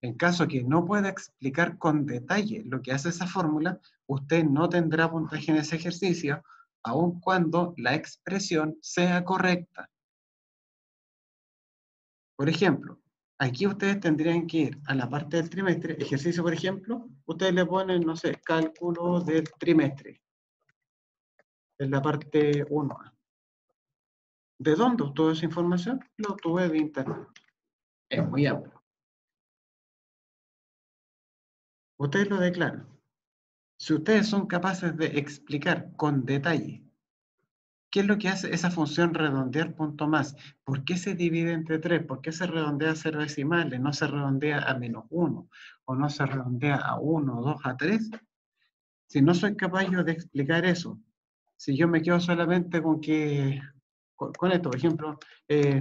En caso que no pueda explicar con detalle lo que hace esa fórmula, usted no tendrá puntaje en ese ejercicio, aun cuando la expresión sea correcta. Por ejemplo, aquí ustedes tendrían que ir a la parte del trimestre, ejercicio por ejemplo, ustedes le ponen, no sé, cálculo del trimestre, en la parte 1A. ¿De dónde obtuve esa información? Lo obtuve de internet. Es muy amplio. Ustedes lo declaran. Si ustedes son capaces de explicar con detalle qué es lo que hace esa función redondear punto más, por qué se divide entre 3, por qué se redondea a 0 decimales, no se redondea a -1, o no se redondea a 1, 2, a 3, si no soy capaz yo de explicar eso, si yo me quedo solamente con que, con esto, por ejemplo,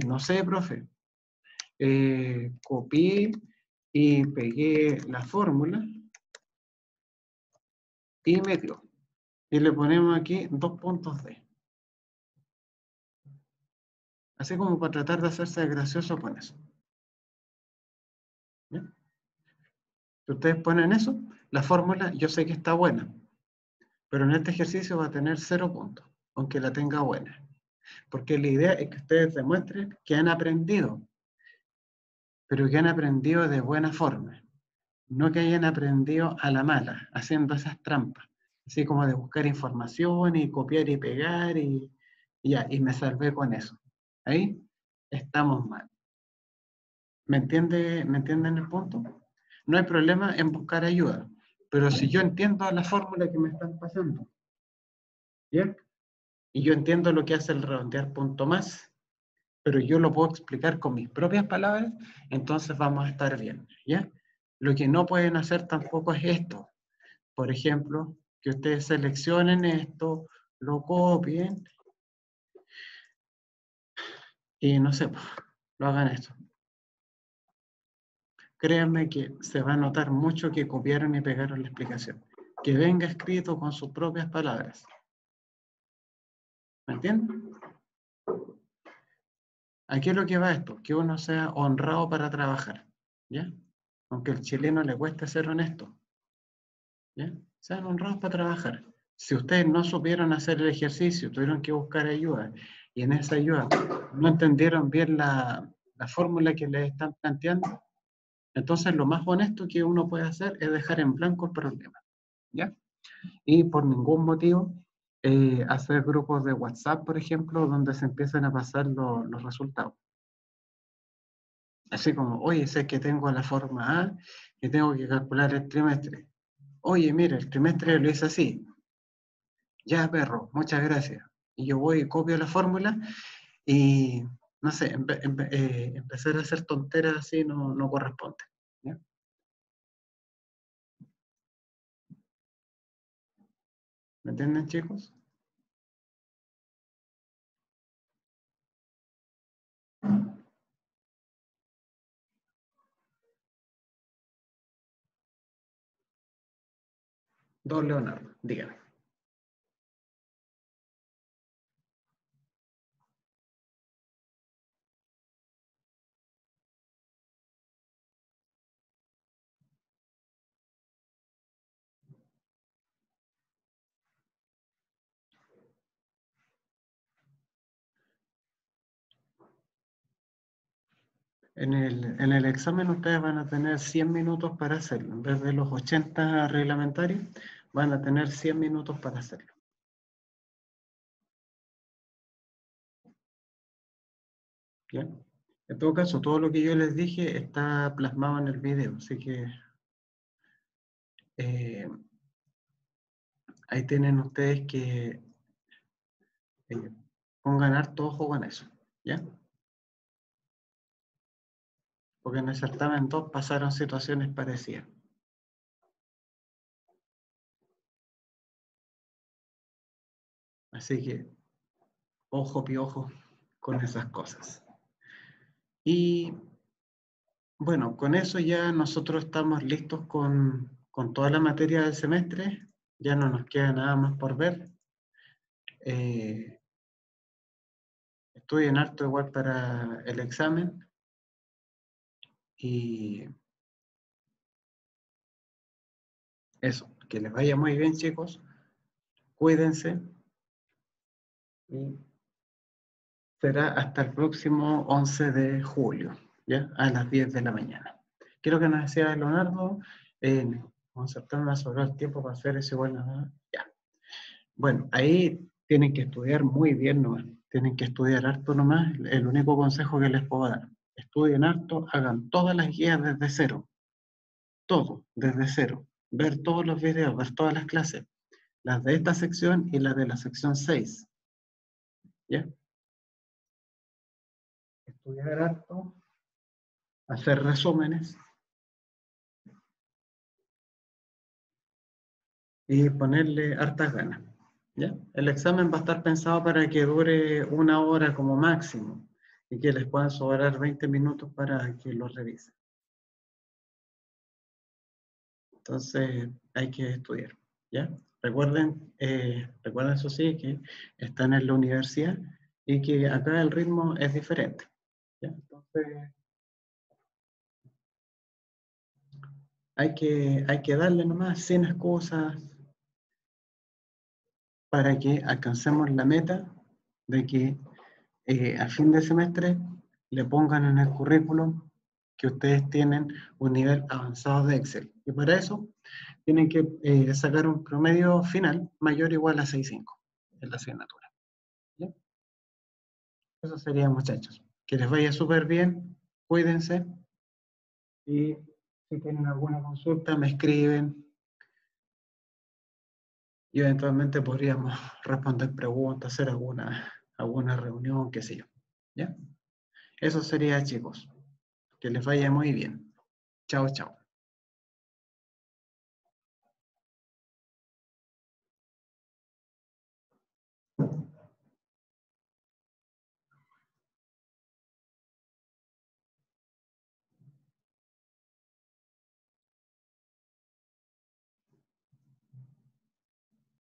no sé, profe, copié y pegué la fórmula y me dio. Y le ponemos aquí 2 puntos D. Así como para tratar de hacerse gracioso con eso. ¿Ya? Si ustedes ponen eso, la fórmula yo sé que está buena, pero en este ejercicio va a tener 0 puntos, aunque la tenga buena. Porque la idea es que ustedes demuestren que han aprendido, pero que han aprendido de buena forma. No que hayan aprendido a la mala, haciendo esas trampas. Así como de buscar información y copiar y pegar y ya, y me salvé con eso. Ahí estamos mal. ¿Me entienden el punto? No hay problema en buscar ayuda, pero si yo entiendo la fórmula que me están pasando, ¿bien? Y yo entiendo lo que hace el redondear punto más, pero yo lo puedo explicar con mis propias palabras, entonces vamos a estar bien, ¿ya? Lo que no pueden hacer tampoco es esto. Por ejemplo, que ustedes seleccionen esto, lo copien y no sé, pues, lo hagan esto. Créanme que se va a notar mucho que copiaron y pegaron la explicación. Que venga escrito con sus propias palabras. ¿Me entienden? Aquí es lo que va esto, que uno sea honrado para trabajar, ¿ya? Aunque al chileno le cueste ser honesto, ¿ya? Sean honrados para trabajar. Si ustedes no supieron hacer el ejercicio, tuvieron que buscar ayuda, y en esa ayuda no entendieron bien la fórmula que les están planteando, entonces lo más honesto que uno puede hacer es dejar en blanco el problema, ¿ya? Y por ningún motivo hacer grupos de WhatsApp, por ejemplo, donde se empiezan a pasar los resultados. Así como, oye, sé que tengo la forma A y tengo que calcular el trimestre. Oye, mira, el trimestre lo hice así. Ya, perro, muchas gracias. Y yo voy y copio la fórmula y, no sé, empezar a hacer tonteras así no corresponde. ¿Ya? ¿Me entienden, chicos? Don Leonardo, dígame. En el examen ustedes van a tener 100 minutos para hacerlo. En vez de los 80 reglamentarios, van a tener 100 minutos para hacerlo. ¿Bien? En todo caso, todo lo que yo les dije está plasmado en el video, así que eh, ahí tienen ustedes que pongan harto ojo con eso. ¿Ya? Porque en el certamen 2 pasaron situaciones parecidas. Así que, ojo piojo con esas cosas. Y bueno, con eso ya nosotros estamos listos con toda la materia del semestre. Ya no nos queda nada más por ver. Estudien harto igual para el examen. Y eso, que les vaya muy bien, chicos. Cuídense. Y será hasta el próximo 11 de julio, ¿ya? A las 10 de la mañana. Quiero que nos decía Leonardo, concertarme sobre el tiempo para hacer eso igual nada. Ya. Bueno, ahí tienen que estudiar muy bien nomás. Tienen que estudiar harto nomás. El único consejo que les puedo dar. Estudien harto, hagan todas las guías desde cero. Todo, desde cero. Ver todos los videos, ver todas las clases. Las de esta sección y las de la sección 6. ¿Ya? Estudiar harto, hacer resúmenes y ponerle hartas ganas. ¿Ya? El examen va a estar pensado para que dure 1 hora como máximo y que les puedan sobrar 20 minutos para que lo revisen. Entonces hay que estudiar. ¿Ya? Recuerden eso sí, que están en la universidad y que acá el ritmo es diferente. ¿Ya? Entonces hay que darle nomás sin excusas para que alcancemos la meta de que a fin de semestre le pongan en el currículum que ustedes tienen un nivel avanzado de Excel. Y para eso tienen que sacar un promedio final mayor o igual a 6,5 en la asignatura. ¿Ya? Eso sería, muchachos. Que les vaya súper bien, cuídense y si tienen alguna consulta me escriben y eventualmente podríamos responder preguntas, hacer alguna reunión, qué sé yo. ¿Ya? Eso sería, chicos. Que les vaya muy bien. Chao, chao.